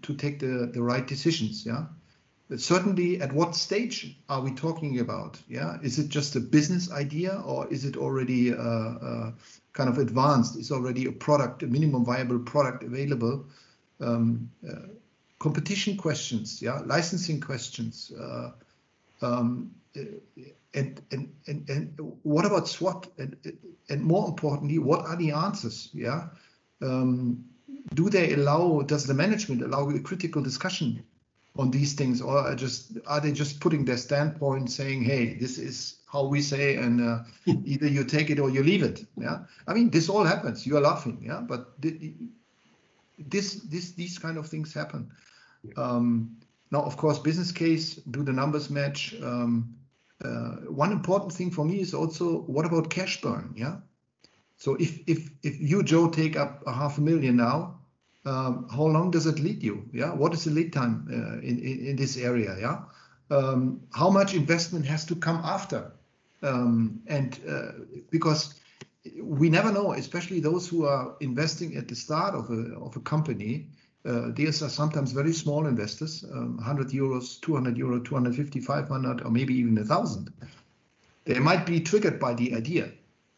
to take the right decisions? Yeah. But certainly, at what stage are we talking about? Yeah, is it just a business idea, or is it already kind of advanced? Is already a product, a minimum viable product available? Competition questions, yeah, licensing questions, and what about SWOT? And more importantly, what are the answers? Yeah, does the management allow a critical discussion on these things, or are they just putting their standpoint, saying, "Hey, this is how we say, and either you take it or you leave it"? Yeah, I mean, this all happens. You are laughing, yeah, but these kind of things happen. Now, of course, business case, do the numbers match? One important thing for me is also, what about cash burn? Yeah, so if you, Joe, take up 500,000 now. How long does it lead you? Yeah, what is the lead time in this area? Yeah, how much investment has to come after? Because we never know, especially those who are investing at the start of a company. These are sometimes very small investors, 100 euros, 200 euro, 250, 500, or maybe even 1,000. They might be triggered by the idea,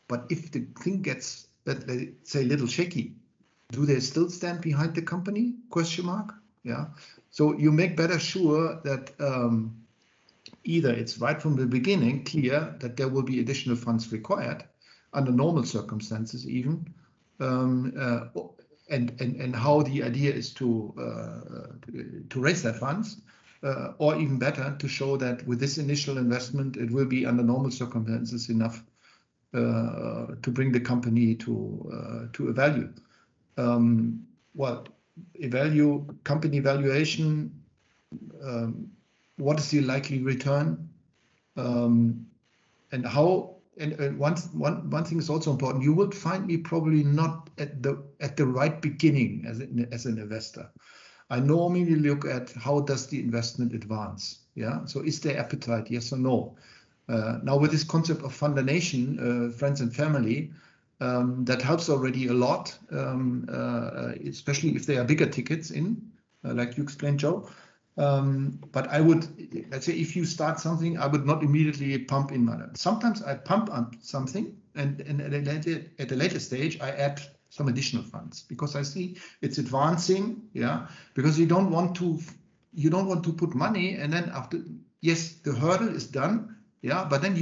but if the thing gets, let's say, a little shaky, do they still stand behind the company? Question mark. Yeah. So you make better sure that either it's right from the beginning clear that there will be additional funds required under normal circumstances, even, and how the idea is to raise that funds, or even better, to show that with this initial investment it will be under normal circumstances enough to bring the company to a value. Well, company valuation, what is the likely return, and how? And one thing is also important. You will find me probably not at the right beginning as an investor. I normally look at how does the investment advance. Yeah. So is there appetite? Yes or no? Now with this concept of foundation, friends and family. That helps already a lot, especially if they are bigger tickets like you explained, Joe. But I would, let's say, if you start something, I would not immediately pump in money. Sometimes I pump up something, and at a later stage, I add some additional funds because I see it's advancing. Yeah, because you don't want to put money and then after, yes, the hurdle is done. Yeah, but then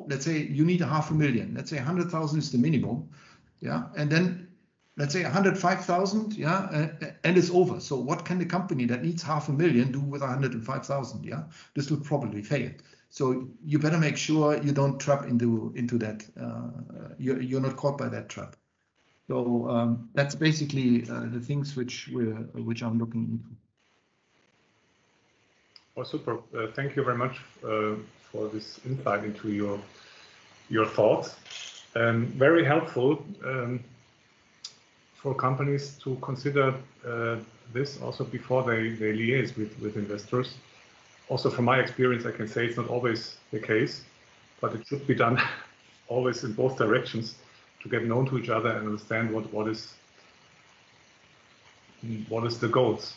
let's say you need 500,000. Let's say 100,000 is the minimum. Yeah, and then let's say 105,000. Yeah, and it's over. So what can the company that needs 500,000 do with 105,000? Yeah, this will probably fail. So you better make sure you don't trap into that. You're not caught by that trap. So that's basically the things which I'm looking into. Oh, super. Thank you very much for this insight into your thoughts. Very helpful for companies to consider this also before they liaise with investors. Also, from my experience, I can say it's not always the case, but it should be done always in both directions to get known to each other and understand what is the goals.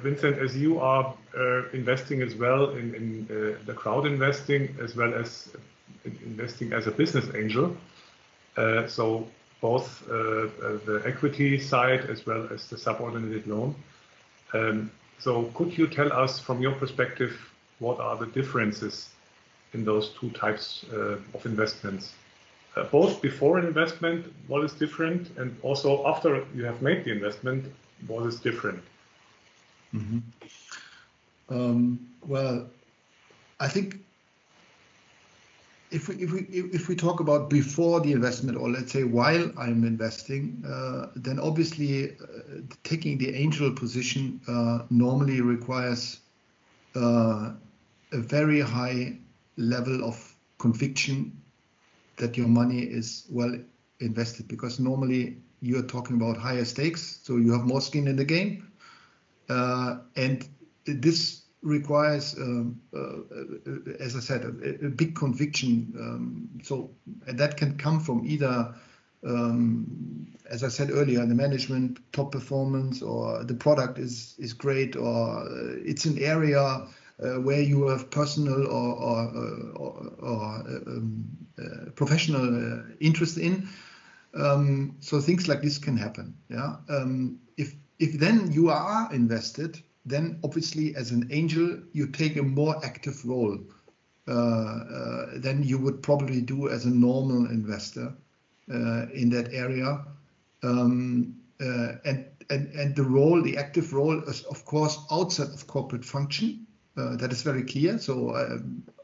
Vincent, as you are investing as well in the crowd investing, as well as investing as a business angel, so both the equity side as well as the subordinated loan. So could you tell us from your perspective, what are the differences in those two types of investments? Both before an investment, what is different? And also after you have made the investment, what is different? Mm-hmm. Well, I think if we talk about before the investment, or let's say while I'm investing, then obviously taking the angel position normally requires a very high level of conviction that your money is well invested, because normally you're talking about higher stakes, so you have more skin in the game, and this requires, as I said, a big conviction. And that can come from either, as I said earlier, the management, top performance, or the product is great, or it's an area where you have personal or professional interest in. So things like this can happen. Yeah. If then you are invested, then obviously as an angel you take a more active role than you would probably do as a normal investor in that area. And the role, the active role, is of course outside of corporate function. That is very clear. So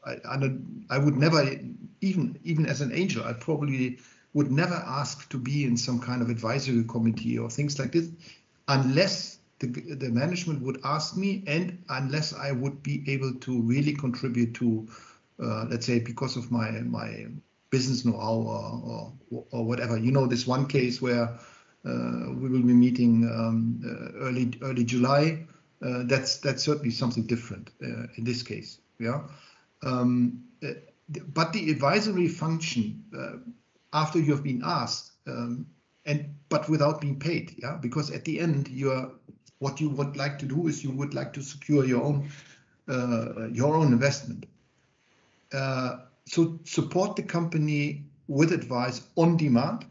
I would never, even as an angel, I probably would never ask to be in some kind of advisory committee or things like this, unless the management would ask me, and unless I would be able to really contribute to, let's say, because of my business know-how or whatever. You know, this one case where we will be meeting early July. That's certainly something different in this case. Yeah. But the advisory function, after you have been asked, but without being paid, yeah, because at the end what you would like to do is you would like to secure your own investment. So support the company with advice on demand,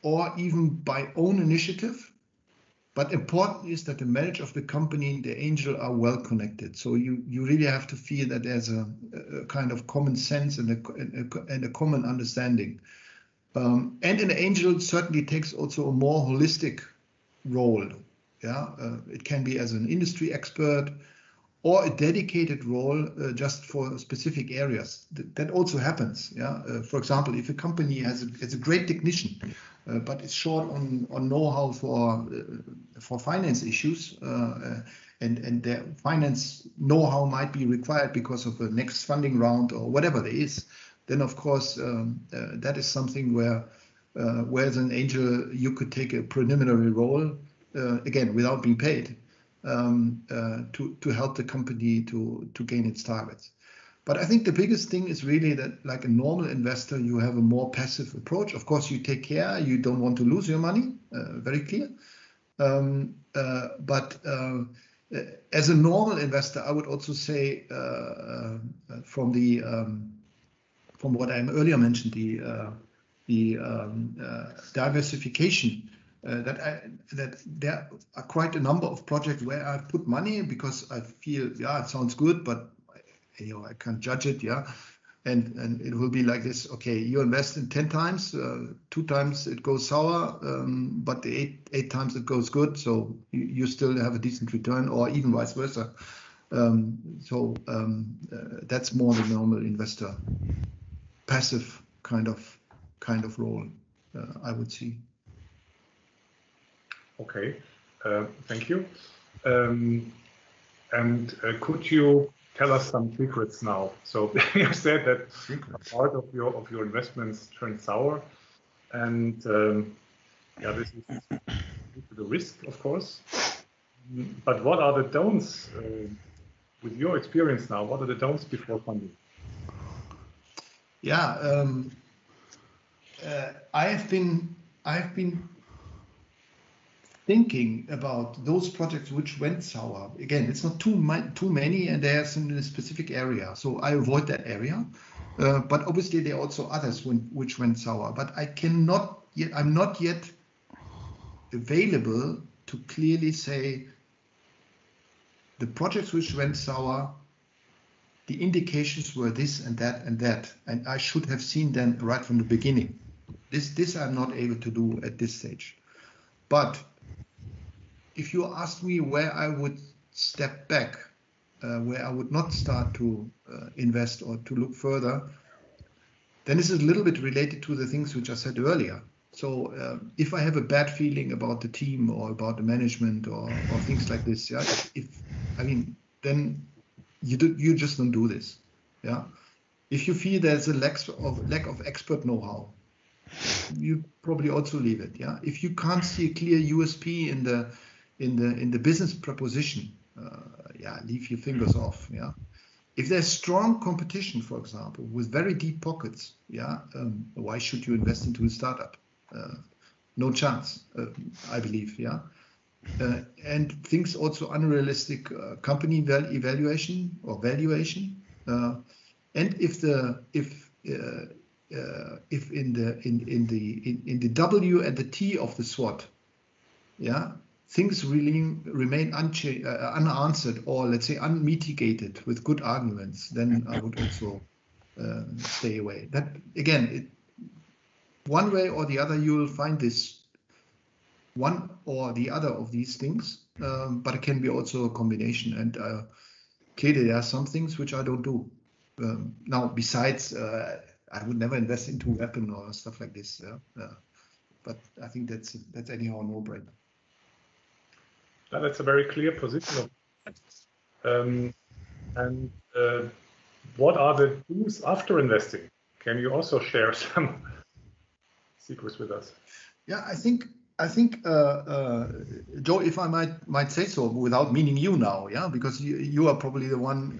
or even by own initiative. But important is that the manager of the company and the angel are well connected. So you really have to feel that there's a kind of common sense and a common understanding. And an angel certainly takes also a more holistic role. Yeah, it can be as an industry expert or a dedicated role just for specific areas. That also happens. Yeah, for example, if a company has a great technician, but it's short on know-how for finance issues, and their finance know-how might be required because of the next funding round or whatever there is, then of course that is something where as an angel you could take a preliminary role, again without being paid, to help the company to gain its targets. But I think the biggest thing is really that, like a normal investor, you have a more passive approach. Of course, you take care. You don't want to lose your money. Very clear. But as a normal investor, I would also say, from what I earlier mentioned, the diversification. That there are quite a number of projects where I put money because I feel, yeah, it sounds good, but I can't judge it. Yeah, and it will be like this. Okay, you invest in 10 times, 2 times it goes sour, but the eight times it goes good. So you still have a decent return, or even vice versa. That's more the normal investor, passive kind of role, I would see. Okay, thank you. Could you tell us some secrets now? So you said that a part of your investments turned sour, and this is due to the risk, of course. But what are the don'ts? With your experience now, what are the don'ts before funding? Yeah, I have been thinking about those projects which went sour. Again, it's not too many, and they are in a specific area, so I avoid that area. But obviously, there are also others which went sour. But I'm not yet available to clearly say the projects which went sour, the indications were this and that and that, and I should have seen them right from the beginning. This I'm not able to do at this stage. But if you ask me where I would step back, where I would not start to invest or to look further, then this is a little bit related to the things which I said earlier. So if I have a bad feeling about the team or about the management or things like this, yeah, then you just don't do this. Yeah. If you feel there's a lack of expert know-how, you probably also leave it. Yeah. If you can't see a clear USP in the business proposition, leave your fingers off. Yeah. If there's strong competition, for example, with very deep pockets, why should you invest into a startup? No chance, I believe. Yeah. And things also unrealistic company valuation. And if in the W and the T of the SWOT, things really remain unanswered, or let's say unmitigated with good arguments, then I would also stay away. That again, one way or the other, you will find this one or the other of these things, but it can be also a combination. And clearly, there are some things which I don't do. Now, besides, I would never invest into a weapon or stuff like this. But I think that's anyhow a no-brainer. That's a very clear position. What are the do's after investing? Can you also share some secrets with us? Yeah, I think Joe, if I might say so, without meaning you now, because you are probably the one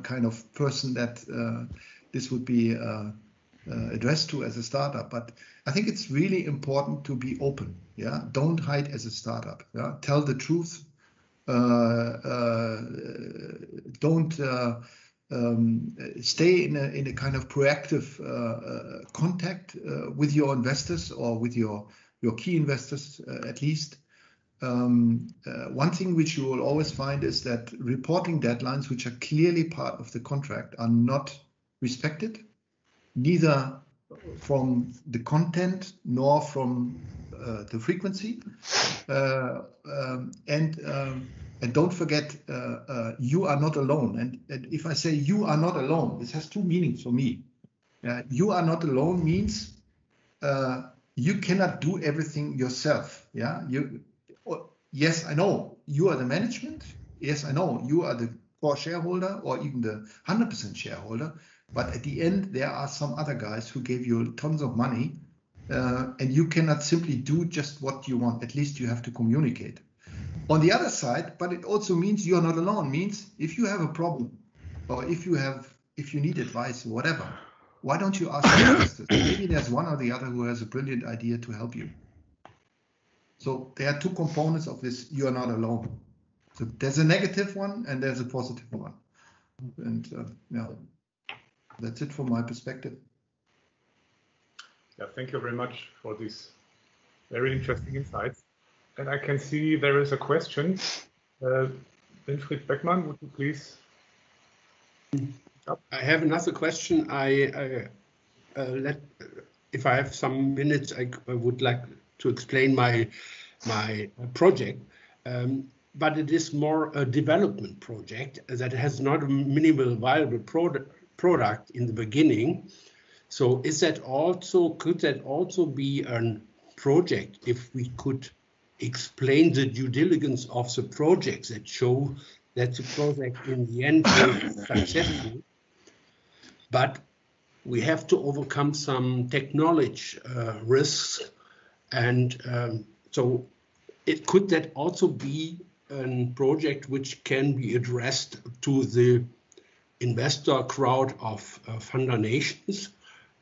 kind of person that this would be addressed to as a startup. But I think it's really important to be open. Yeah, don't hide as a startup. Yeah, tell the truth. Don't stay in a kind of proactive contact with your investors or with your key investors, at least. One thing which you will always find is that reporting deadlines, which are clearly part of the contract, are not respected, neither from the content nor from the frequency. And don't forget, you are not alone. And if I say you are not alone, this has two meanings for me. You are not alone means you cannot do everything yourself. Yeah. Yes, I know you are the management. Yes, I know you are the core shareholder or even the 100% shareholder. But at the end, there are some other guys who gave you tons of money, and you cannot simply do just what you want. At least you have to communicate. On the other side, but it also means you are not alone. Means if you have a problem, or if you need advice or whatever, why don't you ask your investors? Maybe there's one or the other who has a brilliant idea to help you. So there are two components of this. You are not alone. So there's a negative one and there's a positive one. And that's it from my perspective. Yeah, thank you very much for these very interesting insights. And I can see there is a question. Winfried Beckmann, would you please? I have another question. If I have some minutes, I would like to explain my project. But it is more a development project that has not a minimal viable product in the beginning. So could that also be a project if we could explain the due diligence of the projects that show that the project in the end is successful? But we have to overcome some technology risks, and so could that also be a project which can be addressed to the investor crowd of funder nations,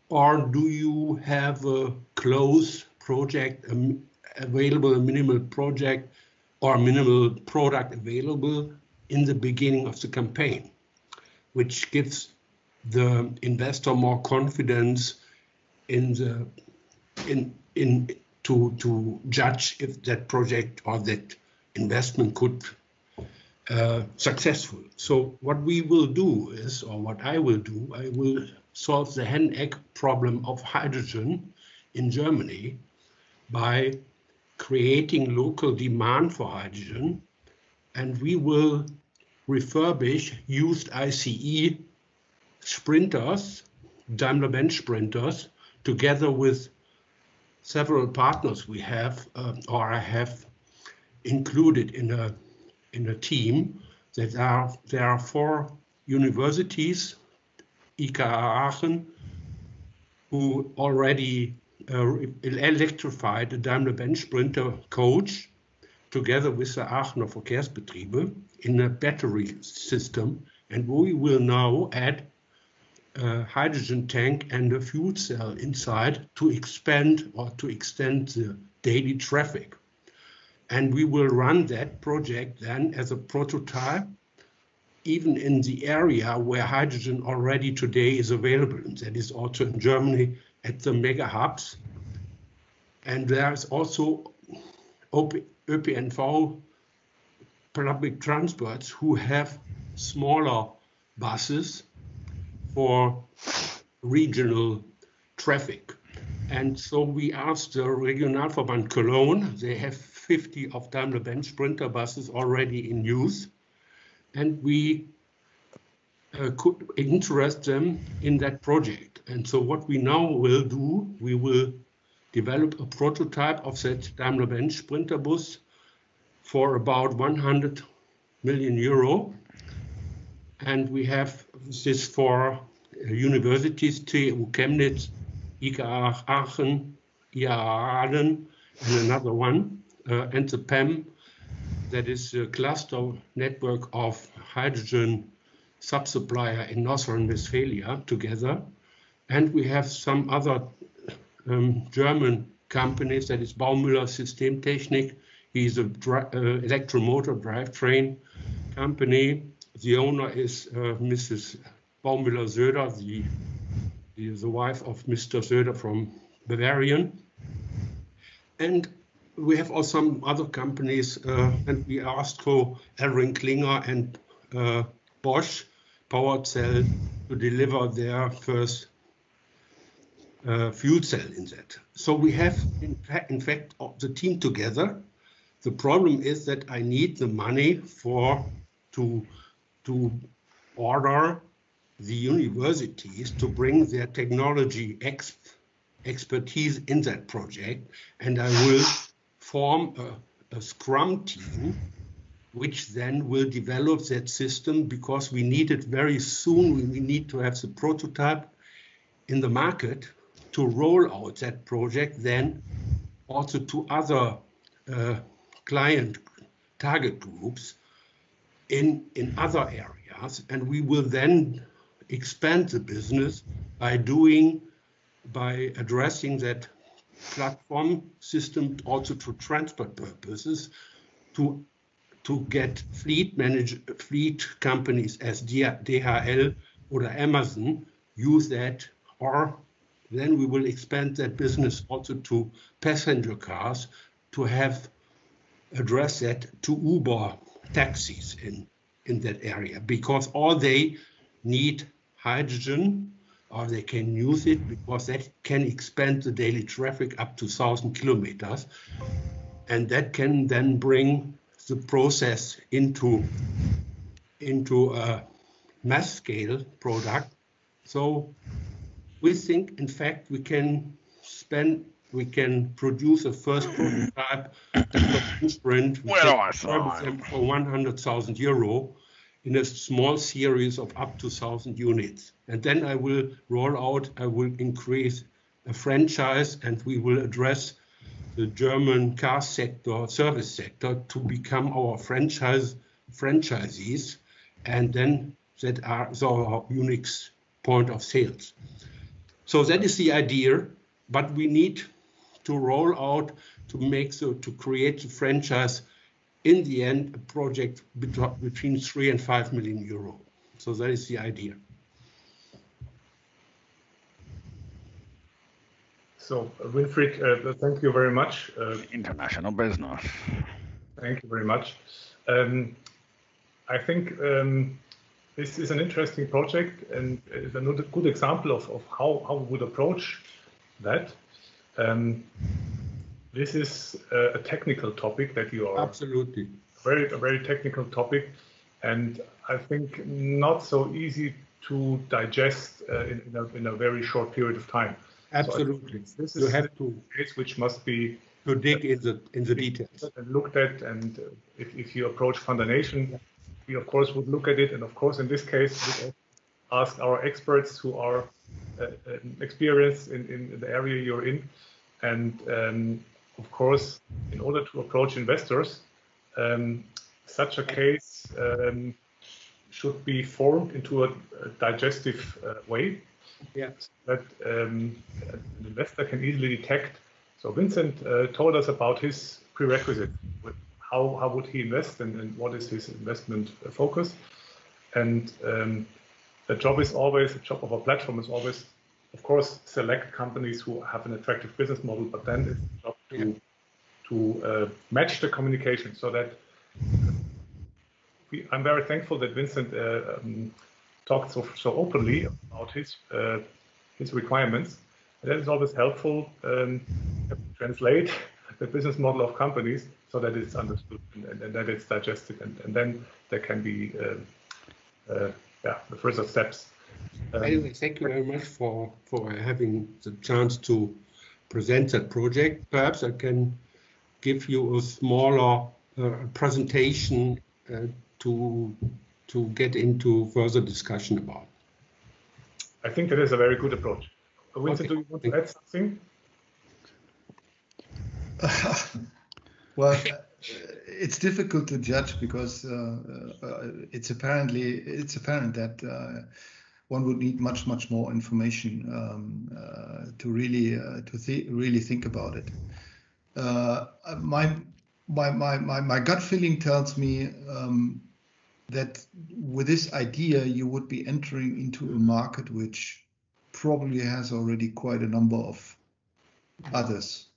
or do you have a close project available, a minimal project or minimal product available in the beginning of the campaign, which gives the investor more confidence to judge if that project or that investment could successful. So what we will do is, or what I will do, I will solve the hen-egg problem of hydrogen in Germany by creating local demand for hydrogen, and we will refurbish used ICE sprinters, Daimler-Benz sprinters, together with several partners we have, or I have included in a team. There are 4 universities, IKA Aachen, who already electrified the Daimler-Benz Sprinter coach together with the Aachener Verkehrsbetriebe in a battery system, and we will now add a hydrogen tank and a fuel cell inside to expand or to extend the daily traffic. And we will run that project then as a prototype, even in the area where hydrogen already today is available. And that is also in Germany at the mega hubs. And there is also ÖPNV, public transports, who have smaller buses for regional traffic. And so we asked the Regionalverband Cologne, they have 50 of Daimler-Benz Sprinter buses already in use, and we could interest them in that project. And so what we now will do, we will develop a prototype of that Daimler-Benz Sprinter bus for about 100 million euro. And we have this for universities, TU Chemnitz, IKA Aachen, IAA Aalen, and another one, and the PEM, that is a cluster network of hydrogen sub-supplier in North Rhine-Westphalia together. And we have some other German companies, that is Baumüller Systemtechnik. He's an electromotor drivetrain company. The owner is Mrs. Baumüller-Söder, the wife of Mr. Söder from Bavarian. And we have also some other companies, and we asked for ElringKlinger and Bosch PowerCell to deliver their first fuel cell in that. So we have, in fact, the team together. The problem is that I need the money to order the universities to bring their technology expertise in that project, and I will form a Scrum team, which then will develop that system, because we need it very soon. We need to have the prototype in the market to roll out that project, then also to other client target groups in other areas. And we will then expand the business by addressing that platform system also to transport purposes, to get fleet companies as DHL or Amazon use that, or then we will expand that business also to passenger cars, to address that to Uber taxis in that area, because all they need hydrogen, or they can use it because that can expand the daily traffic up to 1,000 kilometers. And that can then bring the process into a mass scale product. So we think, in fact, we can produce a first prototype sprint for 100,000 euro in a small series of up to 1,000 units. And then I will increase a franchise, and we will address the German car sector, service sector, to become our franchisees, and then that are our unique point of sales. So that is the idea, but we need to roll out to create the franchise. In the end, a project between 3 and 5 million euro. So that is the idea. So, Winfried, thank you very much. International business. Thank you very much. I think this is an interesting project, and is a good example of how we would approach that. This is a technical topic that you are absolutely a very technical topic, and I think not so easy to digest in a very short period of time. Absolutely, so this you is have to case which must be to dig in the details and looked at. And if you approach Fundination, we of course would look at it, and of course in this case we ask our experts who are experienced in the area you're in. And of course, in order to approach investors, such a case should be formed into a digestive way, that an investor can easily detect. So Vincent told us about his prerequisite. How would he invest, and what is his investment focus? And the job of a platform is always, of course, select companies who have an attractive business model, but then it's the job to match the communication so that I'm very thankful that Vincent talked so openly about his requirements. And that is always helpful to translate the business model of companies so that it's understood and that it's digested, and then there can be the further steps. Anyway, thank you very much for having the chance to present that project. Perhaps I can give you a smaller presentation to get into further discussion about. I think that is a very good approach. Vincent, do you want to add something? Well, it's difficult to judge because it's apparent that one would need much more information to really think about it. My gut feeling tells me that with this idea you would be entering into a market which probably has already quite a number of others.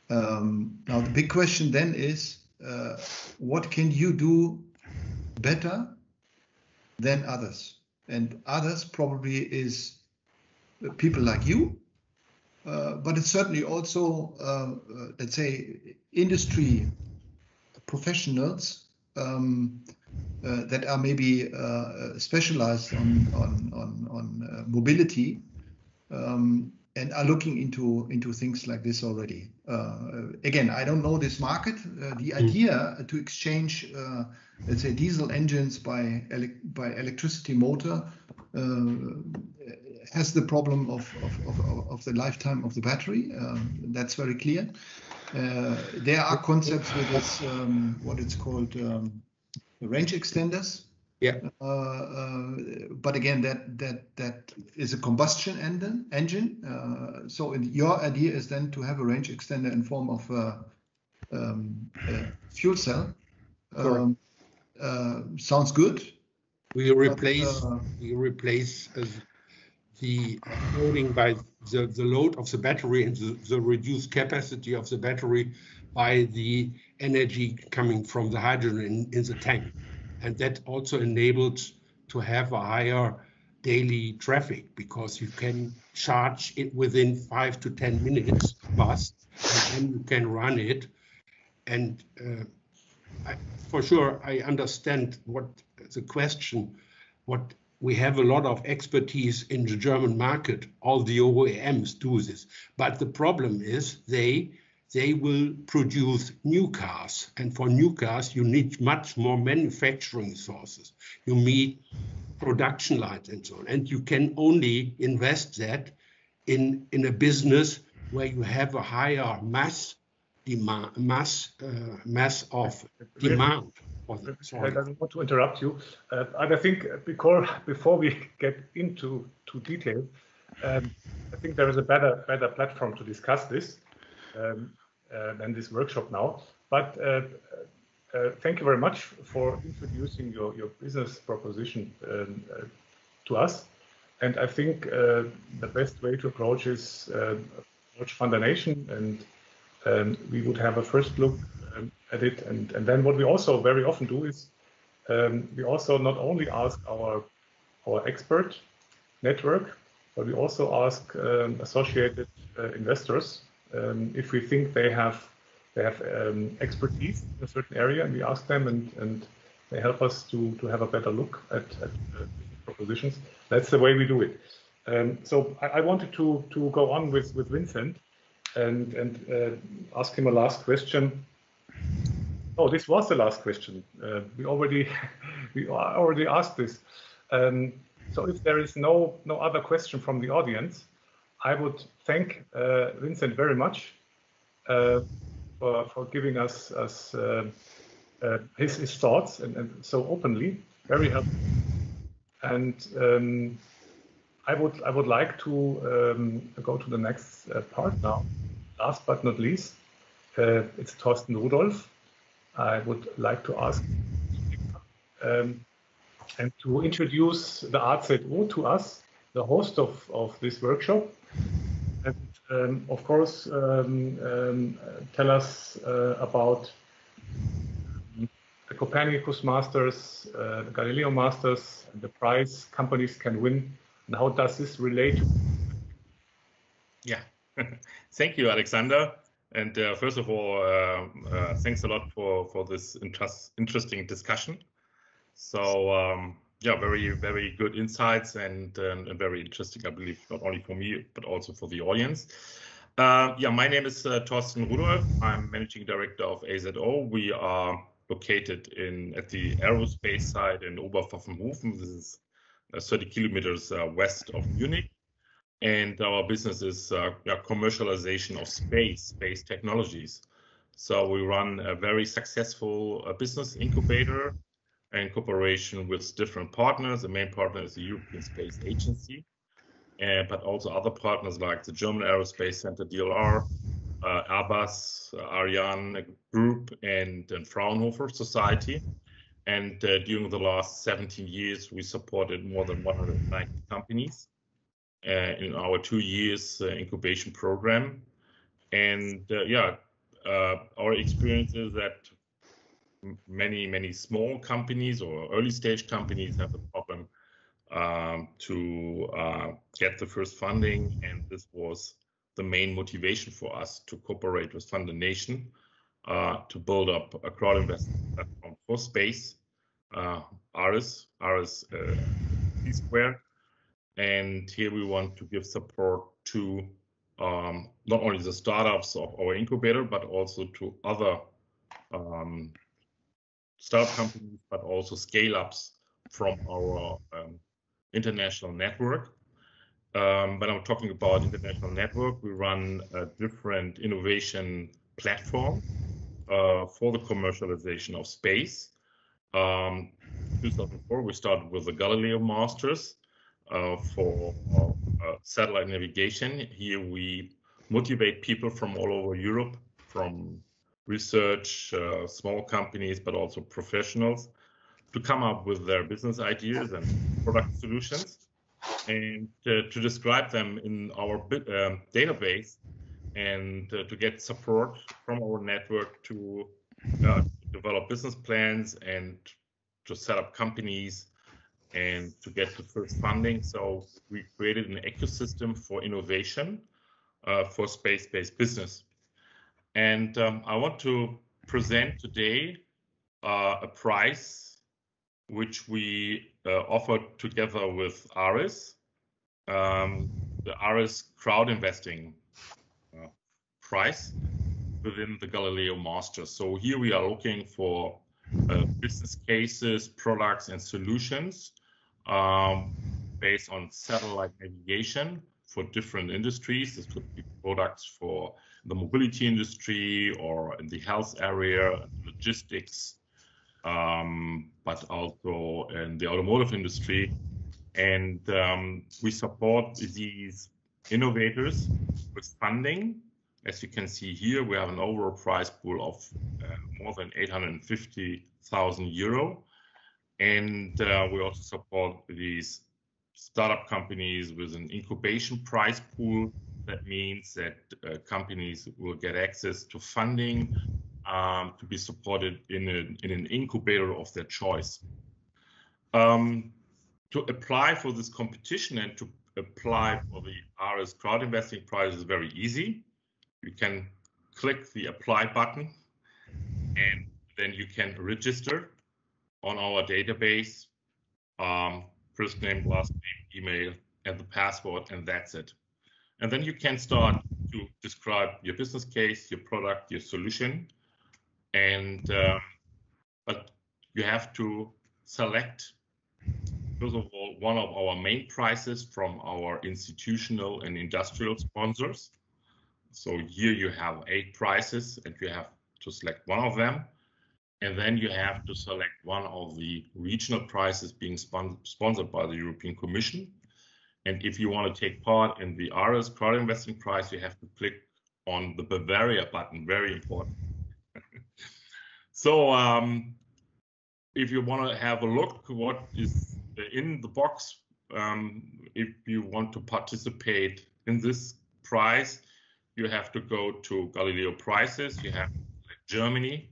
Now the big question then is, what can you do better than others? And others probably is people like you, but it's certainly also, let's say, industry professionals that are maybe specialized on mobility and are looking into things like this already. Again, I don't know this market. The idea to exchange, let's say, diesel engines by electricity motor has the problem of the lifetime of the battery. That's very clear. There are concepts with this, what it's called, range extenders. Yeah. But again, that is a combustion engine. So your idea is then to have a range extender in form of a fuel cell. Sounds good. We replace the loading by the load of the battery and the reduced capacity of the battery by the energy coming from the hydrogen in the tank. And that also enables to have a higher daily traffic, because you can charge it within 5 to 10 minutes bus, and then you can run it. And for sure, I understand what the question. What we have a lot of expertise in the German market. All the OEMs do this, but the problem is they will produce new cars, and for new cars you need much more manufacturing sources. You need production lines and so on, and you can only invest that in a business where you have a higher mass of demand. I don't want to interrupt you. And I think before we get into detail, I think there is a better platform to discuss this than this workshop now. But thank you very much for introducing your business proposition to us. And I think the best way to approach is approach Fundination, and we would have a first look at it. And then what we also very often do is we also not only ask our expert network, but we also ask associated investors if we think they have expertise in a certain area, and we ask them, and they help us to have a better look at propositions. That's the way we do it. So I wanted to go on with Vincent and ask him a last question. Oh, this was the last question. We already asked this. So if there is no other question from the audience, I would thank Vincent very much for giving us his thoughts and so openly, very helpful. And I would like to go to the next part now. Last but not least, it's Thorsten Rudolph. I would like to ask and to introduce the AZO to us, the host of this workshop, and of course tell us about the Copernicus Masters, the Galileo Masters, and the prize companies can win, and how does this relate? Yeah, thank you, Alexander. And first of all, thanks a lot for this interesting discussion. So yeah, very good insights and very interesting, I believe, not only for me, but also for the audience. Yeah, my name is Thorsten Rudolph. I'm Managing Director of AZO. We are located at the aerospace site in Oberpfaffenhofen. This is 30 kilometers west of Munich. And our business is commercialization of space technologies. So we run a very successful business incubator in cooperation with different partners. The main partner is the European Space Agency, but also other partners like the German Aerospace Center, DLR, Airbus, Ariane Group, and Fraunhofer Society. And during the last 17 years, we supported more than 190 companies in our 2 years incubation program. And our experience is that many small companies or early stage companies have a problem to get the first funding, and this was the main motivation for us to cooperate with Fundination to build up a crowd investment platform for space, ARIS T-Square. And here we want to give support to not only the startups of our incubator, but also to other startup companies, but also scale-ups from our international network. When I'm talking about international network, we run a different innovation platform for the commercialization of space. 2004, we started with the Galileo Masters for satellite navigation. Here we motivate people from all over Europe, from research, small companies, but also professionals, to come up with their business ideas and product solutions, and to describe them in our database, and to get support from our network to develop business plans and to set up companies and to get the first funding. So we created an ecosystem for innovation for space-based business. And I want to present today a prize which we offered together with ARIS, the ARIS crowd investing prize within the Galileo Masters. So here we are looking for business cases, products, and solutions based on satellite navigation for different industries. This could be products for the mobility industry or in the health area, logistics, but also in the automotive industry. And we support these innovators with funding. As you can see here, we have an overall prize pool of more than 850,000 euro. And we also support these startup companies with an incubation prize pool. That means that companies will get access to funding to be supported in an incubator of their choice. To apply for this competition and to apply for the ARIS crowd investing prize is very easy. You can click the apply button and then you can register on our database, first name, last name, email, and the password, and that's it. And then you can start to describe your business case, your product, your solution. And but you have to select, first of all, one of our main prizes from our institutional and industrial sponsors. So here you have 8 prizes and you have to select one of them. And then you have to select one of the regional prizes being sponsored by the European Commission. And if you want to take part in the ARIS crowd investing prize, you have to click on the Bavaria button, very important. So if you want to have a look what is in the box, if you want to participate in this prize, you have to go to Galileo Prizes, you have to select Germany,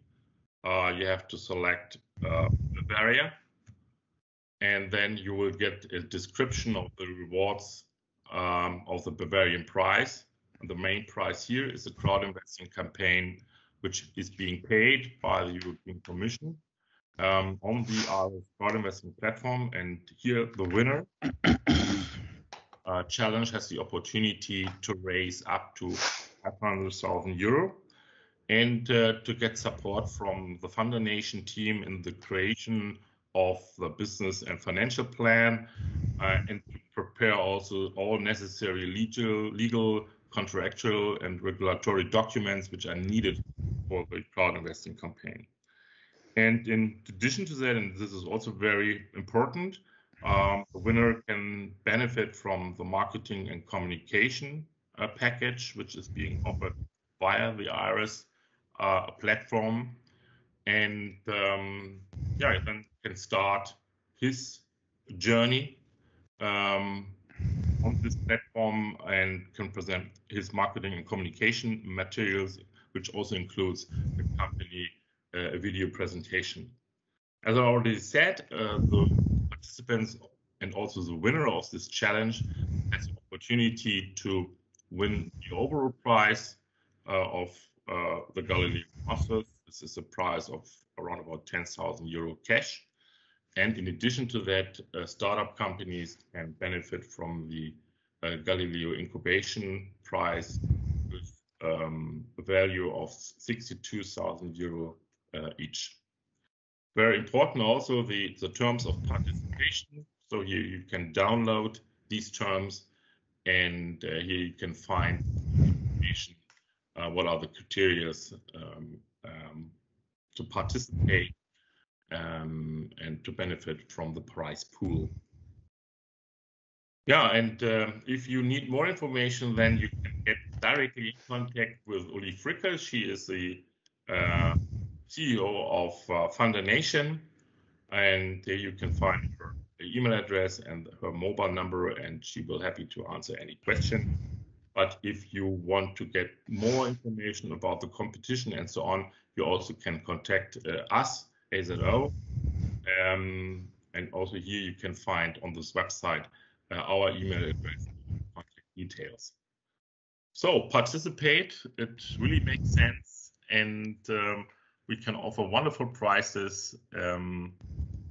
you have to select Bavaria, and then you will get a description of the rewards of the Bavarian prize. And the main prize here is a crowd investing campaign, which is being paid by the European Commission on the ARIS crowd investing platform. And here the winner challenge has the opportunity to raise up to 500,000 euro and to get support from the Funder Nation team in the creation of the business and financial plan and to prepare also all necessary legal, contractual, and regulatory documents which are needed for the crowd investing campaign. And in addition to that, and this is also very important, the winner can benefit from the marketing and communication package, which is being offered via the ARIS platform. And yeah, then can start his journey on this platform and can present his marketing and communication materials, which also includes the company video presentation. As I already said, the participants and also the winner of this challenge has the opportunity to win the overall prize of the Galileo Masters. This is a prize of around about 10,000 euro cash. And in addition to that, startup companies can benefit from the Galileo incubation prize with a value of 62,000 euro each. Very important also the terms of participation. So here you can download these terms and here you can find information, what are the criteria to participate and to benefit from the prize pool. Yeah, and if you need more information, then you can get directly in contact with Uli Fricke. She is the CEO of Funder Nation, and there you can find her email address and her mobile number, and she will be happy to answer any question. But if you want to get more information about the competition and so on, you also can contact us, AZO, And also here you can find on this website our email address, contact details. So participate, it really makes sense, and we can offer wonderful prizes on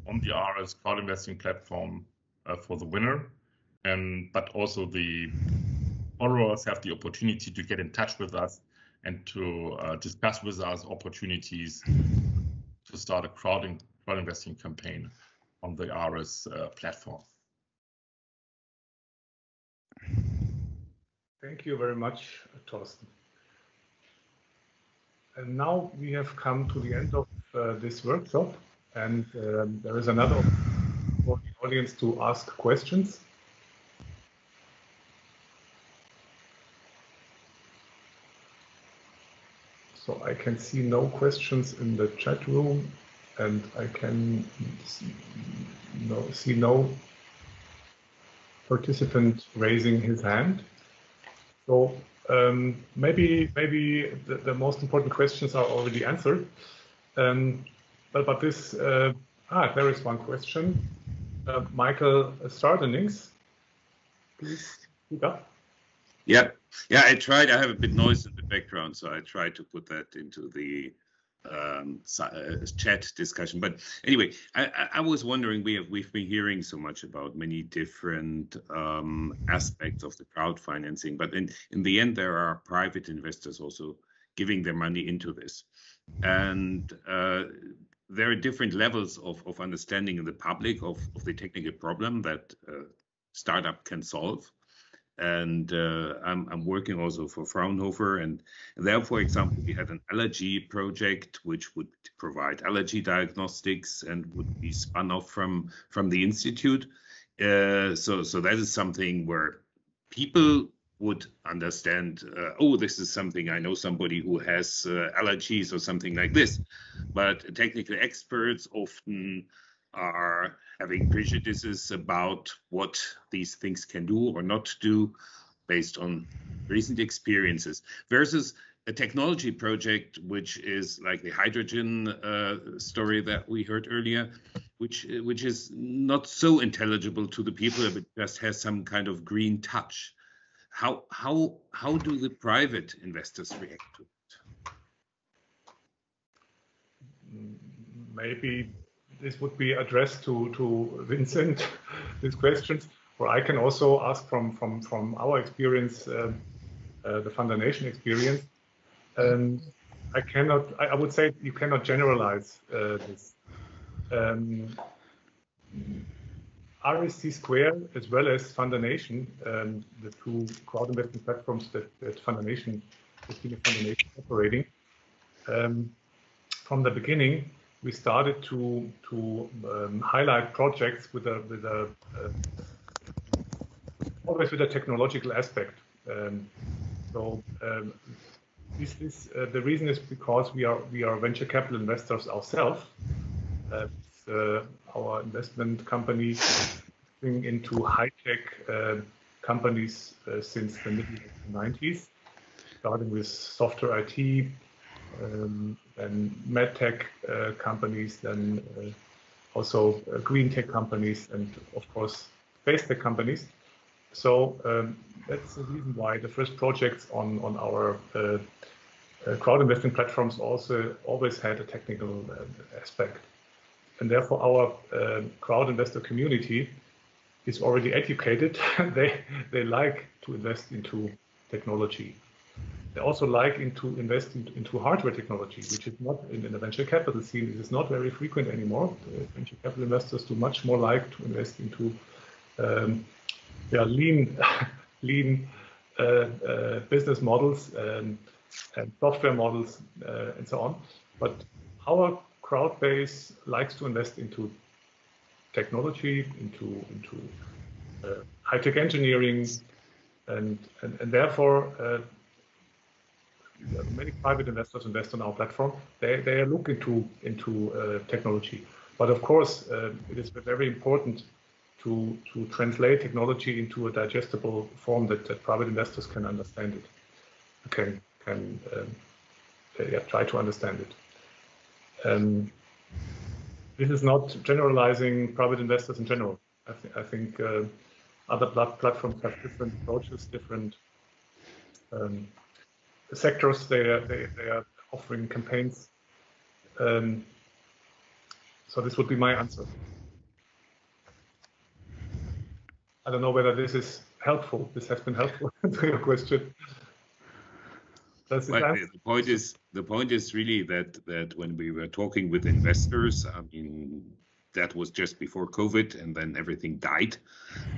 the RS crowd investing platform for the winner, but also the borrowers have the opportunity to get in touch with us and to discuss with us opportunities to start a crowd investing campaign on the RS platform. Thank you very much, Thorsten. And now we have come to the end of this workshop, and there is another opportunity for the audience to ask questions. So I can see no questions in the chat room, and I can see no participant raising his hand. So maybe the most important questions are already answered. But this, there is one question. Michael Stardenings, please speak up. Yeah, I tried. I have a bit noise in the background, so I tried to put that into the chat discussion. But anyway, I was wondering, we've been hearing so much about many different aspects of the crowdfinancing, but in the end, there are private investors also giving their money into this, and there are different levels of understanding in the public of the technical problem that startup can solve. And I'm working also for Fraunhofer, and there, for example, we had an allergy project which would provide allergy diagnostics and would be spun off from the institute. So that is something where people would understand, oh, this is something, I know somebody who has allergies or something like this. But technical experts often are having prejudices about what these things can do or not do based on recent experiences, versus a technology project, which is like the hydrogen story that we heard earlier, which is not so intelligible to the people, but just has some kind of green touch. How do the private investors react to it? Maybe this would be addressed to Vincent, these questions, or I can also ask from our experience, the Fundation experience. I would say you cannot generalize this. RSC Square as well as Fundation, the two crowd investment platforms that Fundation operating. From the beginning, we started to highlight projects always with a technological aspect. The reason is because we are venture capital investors ourselves. Our investment company into high-tech companies since the middle of the 90s, starting with software IT, then medtech companies, then also green tech companies, and of course space tech companies. So that's the reason why the first projects on our crowd investing platforms also always had a technical aspect. And therefore our crowd investor community is already educated. They like to invest into technology. They also like to invest into hardware technology, which is not in the venture capital scene. It is not very frequent anymore. Venture capital investors do much more like to invest into lean business models and software models and so on. But our crowd base likes to invest into technology, into high-tech engineering, and therefore many private investors invest on our platform. They are looking into technology, but of course it is very important to translate technology into a digestible form that private investors can understand it, can try to understand it. this is not generalizing private investors in general. I think other platforms have different approaches, different sectors they are offering campaigns. So this would be my answer. I don't know whether this is helpful. This has been helpful to your question. Well, the point is really that when we were talking with investors, I mean, that was just before COVID, and then everything died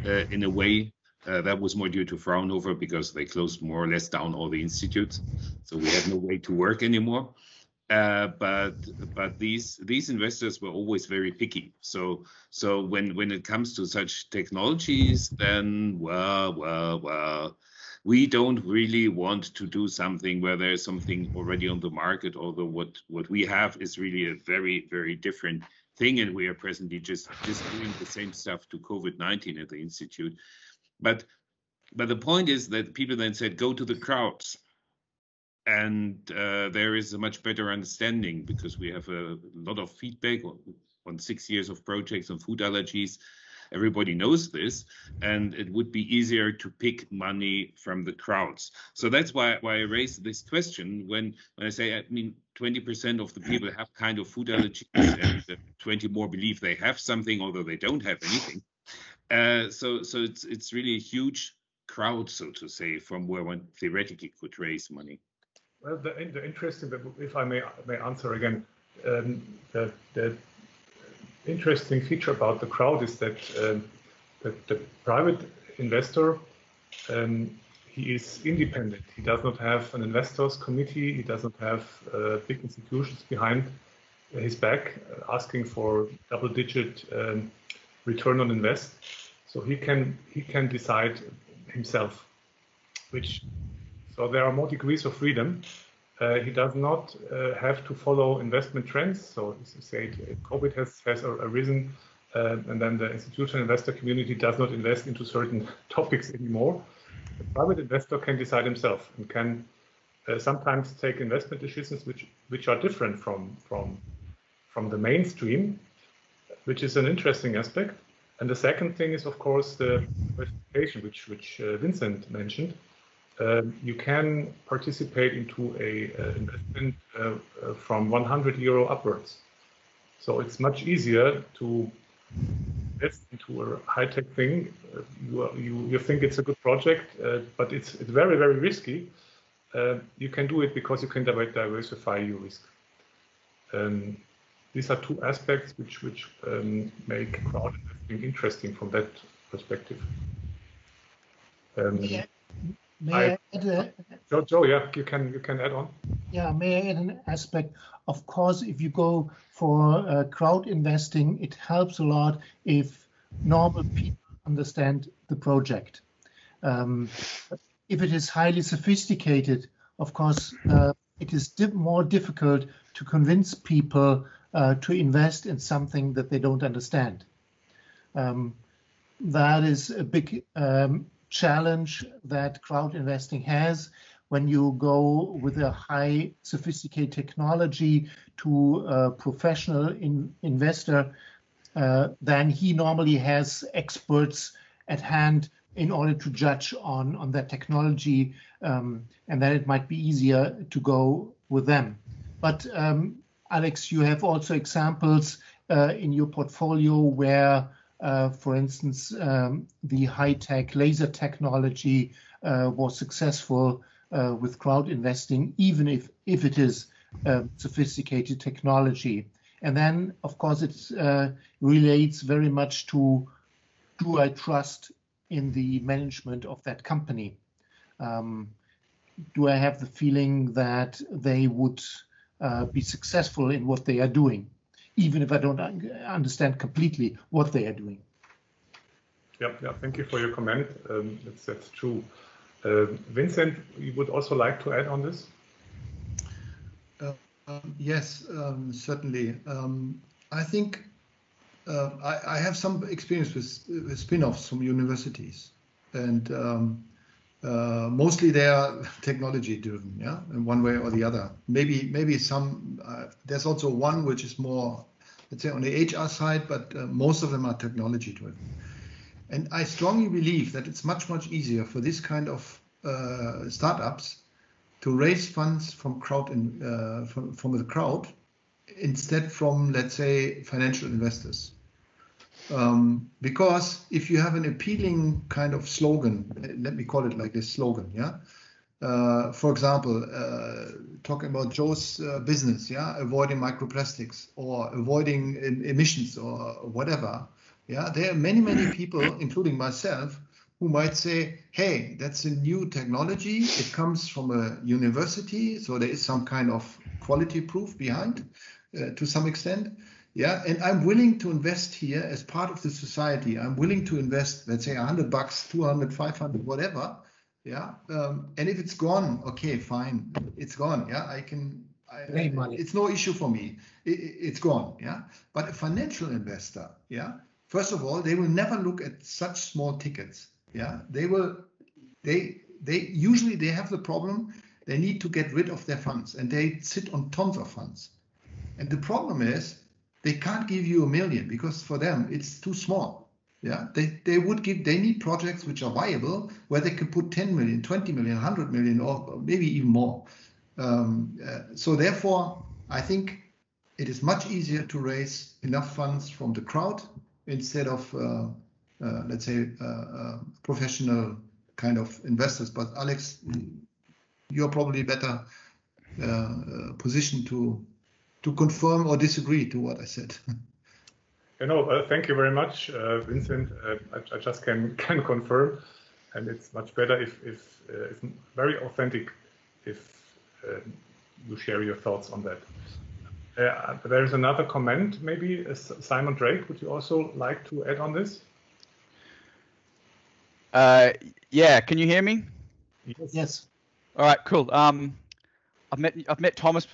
in a way. That was more due to Fraunhofer because they closed more or less down all the institutes, so we had no way to work anymore. But these investors were always very picky. So when it comes to such technologies, then well, we don't really want to do something where there's something already on the market, although what we have is really a very, very different thing, and we are presently just doing the same stuff to COVID-19 at the institute. But the point is that people then said, go to the crowds. And there is a much better understanding because we have a lot of feedback on 6 years of projects on food allergies. Everybody knows this, and it would be easier to pick money from the crowds. So that's why I raised this question when I say, I mean, 20% of the people have kind of food allergies, and 20 more believe they have something, although they don't have anything. So it's really a huge crowd, so to say, from where one theoretically could raise money. Well, the interesting, if I may answer again, the interesting feature about the crowd is that the private investor, he is independent. He does not have an investors committee. He does not have big institutions behind his back asking for double-digit return on invest. So he can decide himself. So there are more degrees of freedom. He does not have to follow investment trends. So say COVID has arisen, and then the institutional investor community does not invest into certain topics anymore. The private investor can decide himself and can sometimes take investment decisions which are different from the mainstream, which is an interesting aspect. And the second thing is, of course, the diversification, which Vincent mentioned. You can participate into a investment from 100 euro upwards. So it's much easier to invest into a high-tech thing. You think it's a good project, but it's very, very risky. You can do it because you can diversify your risk. These are two aspects which make crowd investing interesting from that perspective. May I add Joe, yeah, you can add on. Yeah, may I add an aspect? Of course, if you go for crowd investing, it helps a lot if normal people understand the project. If it is highly sophisticated, of course, it is more difficult to convince people to invest in something that they don't understand. That is a big challenge that crowd investing has. When you go with a high sophisticated technology to a professional investor, then he normally has experts at hand in order to judge on that technology, and then it might be easier to go with them. But Alex, you have also examples in your portfolio where for instance, the high-tech laser technology was successful with crowd investing, even if it is sophisticated technology. And then, of course, it relates very much to, do I trust in the management of that company? Do I have the feeling that they would be successful in what they are doing, even if I don't understand completely what they are doing? Yeah, thank you for your comment. That's true. Vincent, you would also like to add on this? Yes, certainly. I think I have some experience with spin-offs from universities, and mostly they are technology driven, yeah, in one way or the other. Maybe some. There's also one which is more let's say, on the HR side, but most of them are technology driven. And I strongly believe that it's much, much easier for this kind of startups to raise funds from from the crowd instead from, let's say, financial investors. Because if you have an appealing kind of slogan, let me call it like this slogan, yeah. For example, talking about Joe's business, yeah, avoiding microplastics or avoiding emissions or whatever. Yeah, there are many, many people, including myself, who might say, hey, that's a new technology. It comes from a university, so there is some kind of quality proof behind to some extent. Yeah, and I'm willing to invest here as part of the society. I'm willing to invest, let's say, $100, 200, 500, whatever. Yeah, and if it's gone, okay, fine, it's gone. Yeah, it's no issue for me. It's gone. Yeah, but a financial investor, yeah, first of all, they will never look at such small tickets. Yeah, they usually have the problem. They need to get rid of their funds, and they sit on tons of funds. And the problem is they can't give you $1 million because for them it's too small. Yeah, they need projects which are viable where they can put 10 million, 20 million, 100 million, or maybe even more. So therefore, I think it is much easier to raise enough funds from the crowd instead of, let's say, professional kind of investors. But Alex, you're probably better positioned to confirm or disagree to what I said. Thank you very much, Vincent. I just can confirm, and it's much better if it's very authentic if you share your thoughts on that. There is another comment, maybe Simon Drake. Would you also like to add on this? Yeah, can you hear me? Yes. All right, cool. I've met Thomas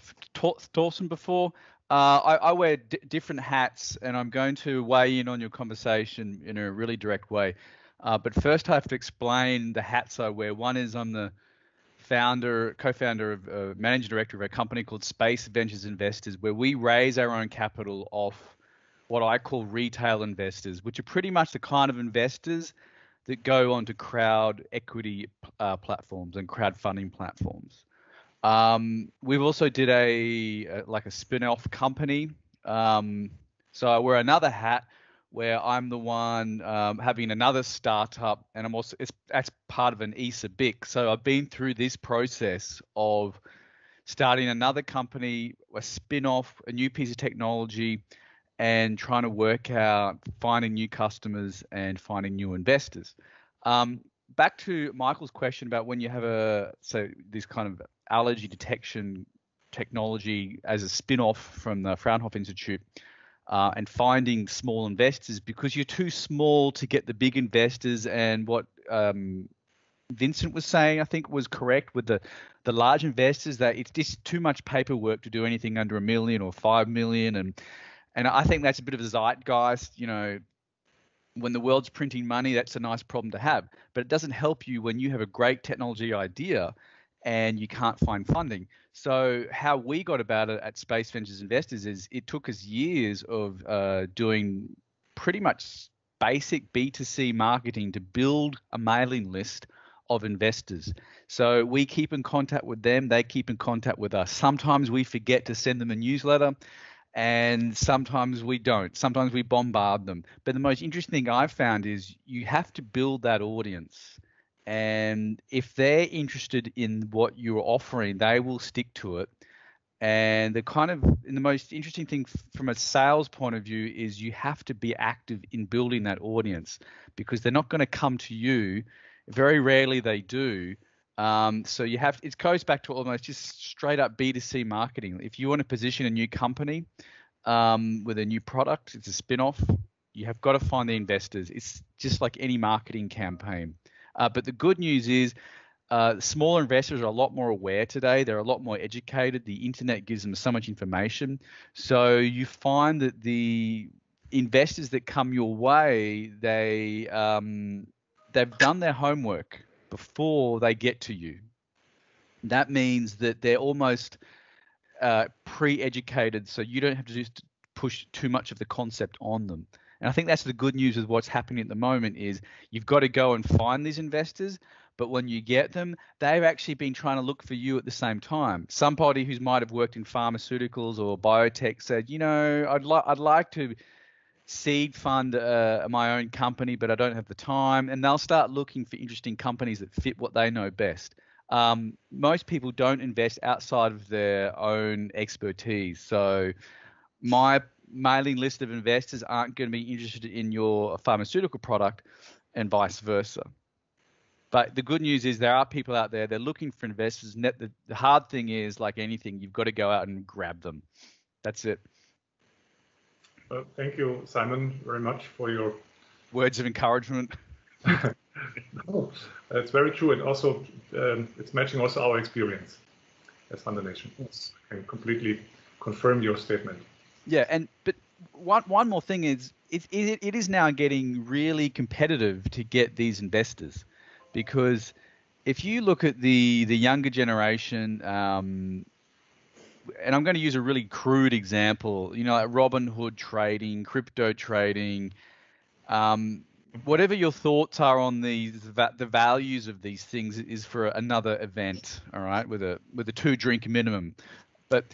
Dawson before. I wear different hats, and I'm going to weigh in on your conversation in a really direct way. But first, I have to explain the hats I wear. One is I'm the co-founder, managing director of a company called Space Ventures Investors, where we raise our own capital off what I call retail investors, which are pretty much the kind of investors that go onto crowd equity platforms and crowdfunding platforms. We've also did a spin-off company. So I wear another hat where I'm the one having another startup, and that's part of an ESA BIC. So I've been through this process of starting another company, a spin-off, a new piece of technology, and trying to work out finding new customers and finding new investors. Back to Michael's question about when you have this kind of allergy detection technology as a spin-off from the Fraunhofer Institute, and finding small investors because you're too small to get the big investors. And what Vincent was saying, I think, was correct with the large investors, that it's just too much paperwork to do anything under $1 million or $5 million. And I think that's a bit of a zeitgeist, when the world's printing money, that's a nice problem to have, but it doesn't help you when you have a great technology idea and you can't find funding. So how we got about it at Space Ventures Investors is it took us years of doing pretty much basic B2C marketing to build a mailing list of investors. So we keep in contact with them, they keep in contact with us. Sometimes we forget to send them a newsletter, and sometimes we don't. Sometimes we bombard them. But the most interesting thing I've found is you have to build that audience. And if they're interested in what you're offering, they will stick to it. And the most interesting thing from a sales point of view is you have to be active in building that audience, because they're not going to come to you. Very rarely they do. So it goes back to almost just straight up B2C marketing. If you want to position a new company with a new product, it's a spin-off, you have got to find the investors. It's just like any marketing campaign. But the good news is smaller investors are a lot more aware today. They're a lot more educated. The internet gives them so much information. So you find that the investors that come your way, they've done their homework before they get to you. That means that they're almost pre-educated, so you don't have to just push too much of the concept on them. And I think that's the good news with what's happening at the moment is you've got to go and find these investors, but when you get them, they've actually been trying to look for you at the same time. Somebody who might have worked in pharmaceuticals or biotech said, you know, I'd like to seed fund my own company, but I don't have the time. And they'll start looking for interesting companies that fit what they know best. Most people don't invest outside of their own expertise. So my mailing list of investors aren't going to be interested in your pharmaceutical product and vice versa. But the good news is there are people out there, they're looking for investors. And the hard thing is, like anything, you've got to go out and grab them. That's it. Thank you, Simon, very much for your words of encouragement. No, that's very true. And also, it's matching also our experience as Fund Nation. Yes. I can completely confirm your statement. Yeah, but one more thing is it is now getting really competitive to get these investors, because if you look at the younger generation, and I'm going to use a really crude example, you know, like Robinhood trading, crypto trading, whatever your thoughts are on the values of these things is for another event, all right, with a 2-drink minimum. But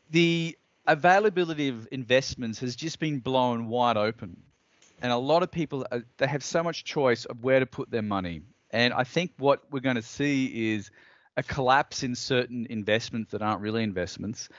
the availability of investments has just been blown wide open, and a lot of people they have so much choice of where to put their money. And I think what we're going to see is a collapse in certain investments that aren't really investments.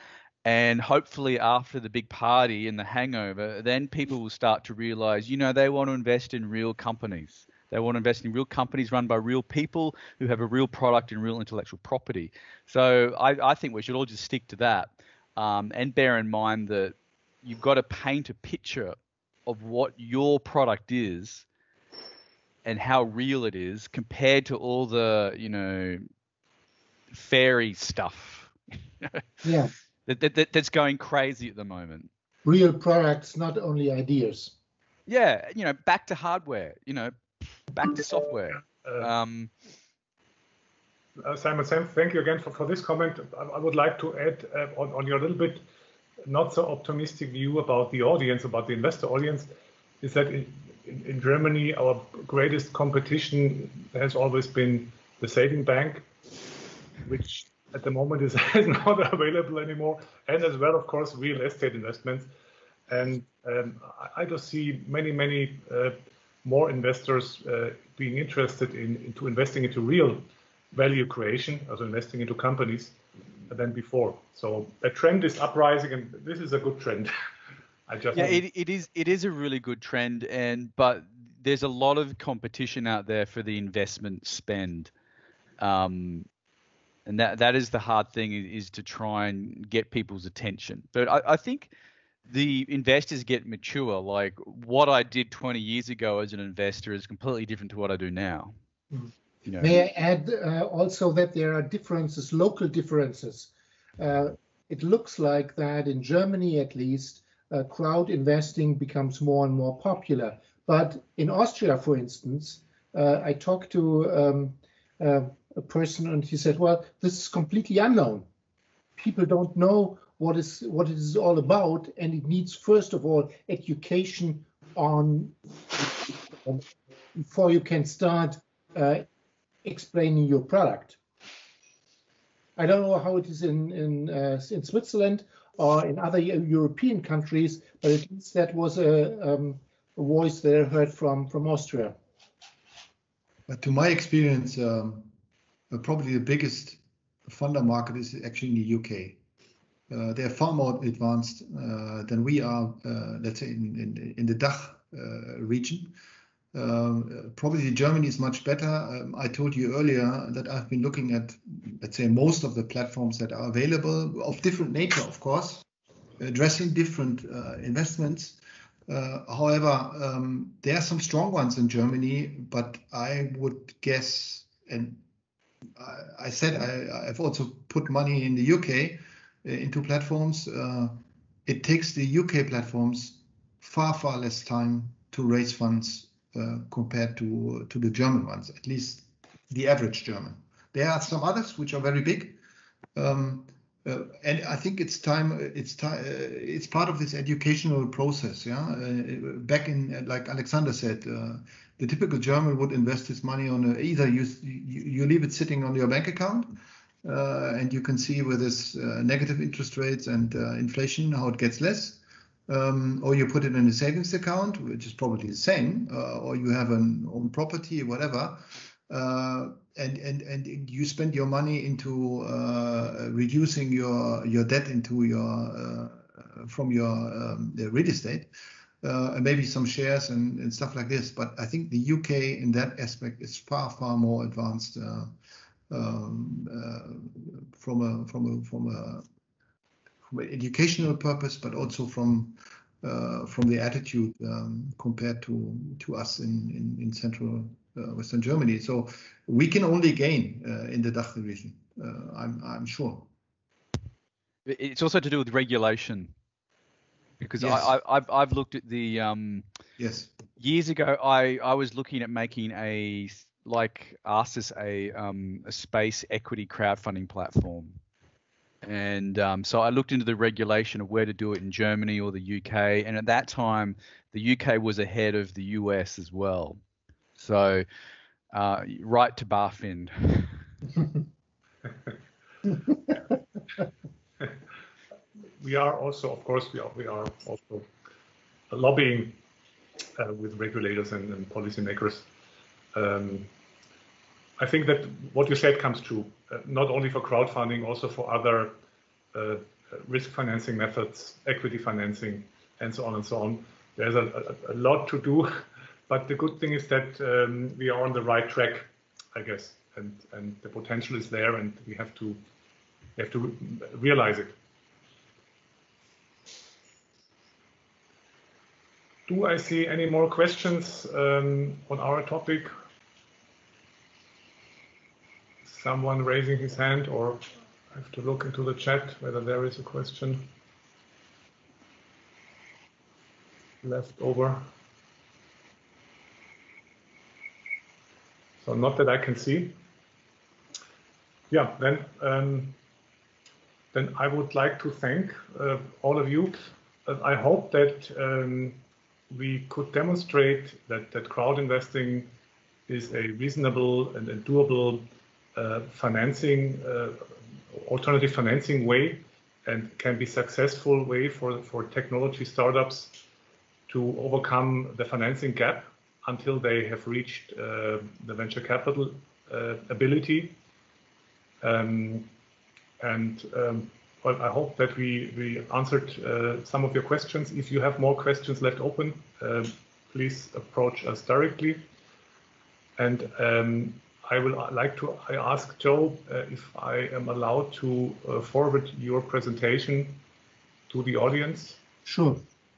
And hopefully after the big party and the hangover, then people will start to realize, you know, they want to invest in real companies. They want to invest in real companies run by real people who have a real product and real intellectual property. So I think we should all just stick to that, and bear in mind that you've got to paint a picture of what your product is and how real it is compared to all the, you know, fairy stuff. Yeah. That's going crazy at the moment. Real products, not only ideas. Yeah, you know, back to hardware, you know, back to software. Simon, Sam, thank you again for this comment. I would like to add on your little bit not so optimistic view about the audience, about the investor audience, is that in Germany, our greatest competition has always been the saving bank, which at the moment is not available anymore, and as well, of course, real estate investments. And I just see many more investors being interested into investing into real value creation, also investing into companies, than before. So the trend is uprising, and this is a good trend. It is a really good trend, but there's a lot of competition out there for the investment spend. And that is the hard thing, is to try and get people's attention. But I think the investors get mature. Like what I did 20 years ago as an investor is completely different to what I do now. Mm-hmm. You know? May I add also that there are differences, local differences. It looks like that in Germany, at least, crowd investing becomes more and more popular. But in Austria, for instance, I talked to a person, and he said, well, this is completely unknown. People don't know what it is all about, and it needs, first of all, education on before you can start explaining your product. I don't know how it is in Switzerland or in other European countries, but at least that was a voice that I heard from Austria. But to my experience, probably the biggest funder market is actually in the UK. They're far more advanced than we are, let's say, in the DACH region. Probably Germany is much better. I told you earlier that I've been looking at, let's say, most of the platforms that are available, of different nature, of course, addressing different investments. However, there are some strong ones in Germany, but I would guess, and I said I've also put money in the UK into platforms. It takes the UK platforms far less time to raise funds compared to the German ones, at least the average German. There are some others which are very big, and I think it's time. It's part of this educational process. Yeah. Back in, like Alexander said, the typical German would invest his money on either you leave it sitting on your bank account, and you can see with this negative interest rates and inflation how it gets less, or you put it in a savings account, which is probably the same, or you have an own property, whatever. And you spend your money into reducing your debt into your from your real estate, and maybe some shares and stuff like this. But I think the UK in that aspect is far more advanced from an educational purpose, but also from the attitude compared to us in central Western Germany. So we can only gain in the DACH region, I'm sure. It's also to do with regulation, because yes. I've looked at the yes. Years ago I was looking at making a Arcis a space equity crowdfunding platform. And so I looked into the regulation of where to do it in Germany or the UK. And at that time, the UK was ahead of the US as well. So right to BaFin. We are also, of course, we are also lobbying with regulators and policymakers. I think that what you said comes true, not only for crowdfunding, also for other risk financing methods, equity financing, and so on and so on. There's a lot to do, but the good thing is that we are on the right track, I guess, and the potential is there, and we have to realize it. Do I see any more questions on our topic? Someone raising his hand, or I have to look into the chat whether there is a question left over. So not that I can see. Yeah, then I would like to thank all of you. I hope that we could demonstrate that crowd investing is a reasonable and doable financing, alternative financing way, and can be successful way for technology startups to overcome the financing gap until they have reached the venture capital ability. Well, I hope that we answered some of your questions. If you have more questions left open, please approach us directly. And I would like to ask Joe if I am allowed to forward your presentation to the audience. Sure.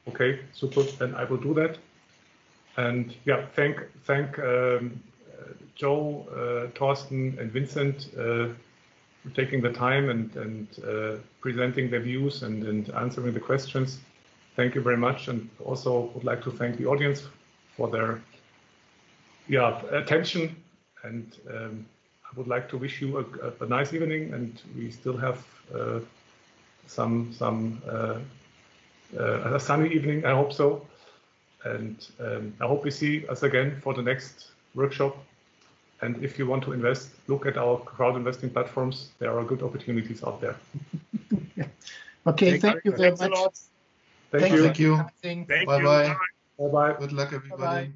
Okay, super. Then I will do that. And yeah, thank Joe, Thorsten, and Vincent for taking the time and presenting their views and answering the questions. Thank you very much, and also would like to thank the audience for their attention. And I would like to wish you a nice evening, and we still have a sunny evening, I hope so. And I hope we see us again for the next workshop. And if you want to invest, look at our crowd investing platforms. There are good opportunities out there. Okay, thank you very much. Thank you. Thank you. Thank you. Bye-bye. Bye-bye. Good luck, everybody. Bye-bye.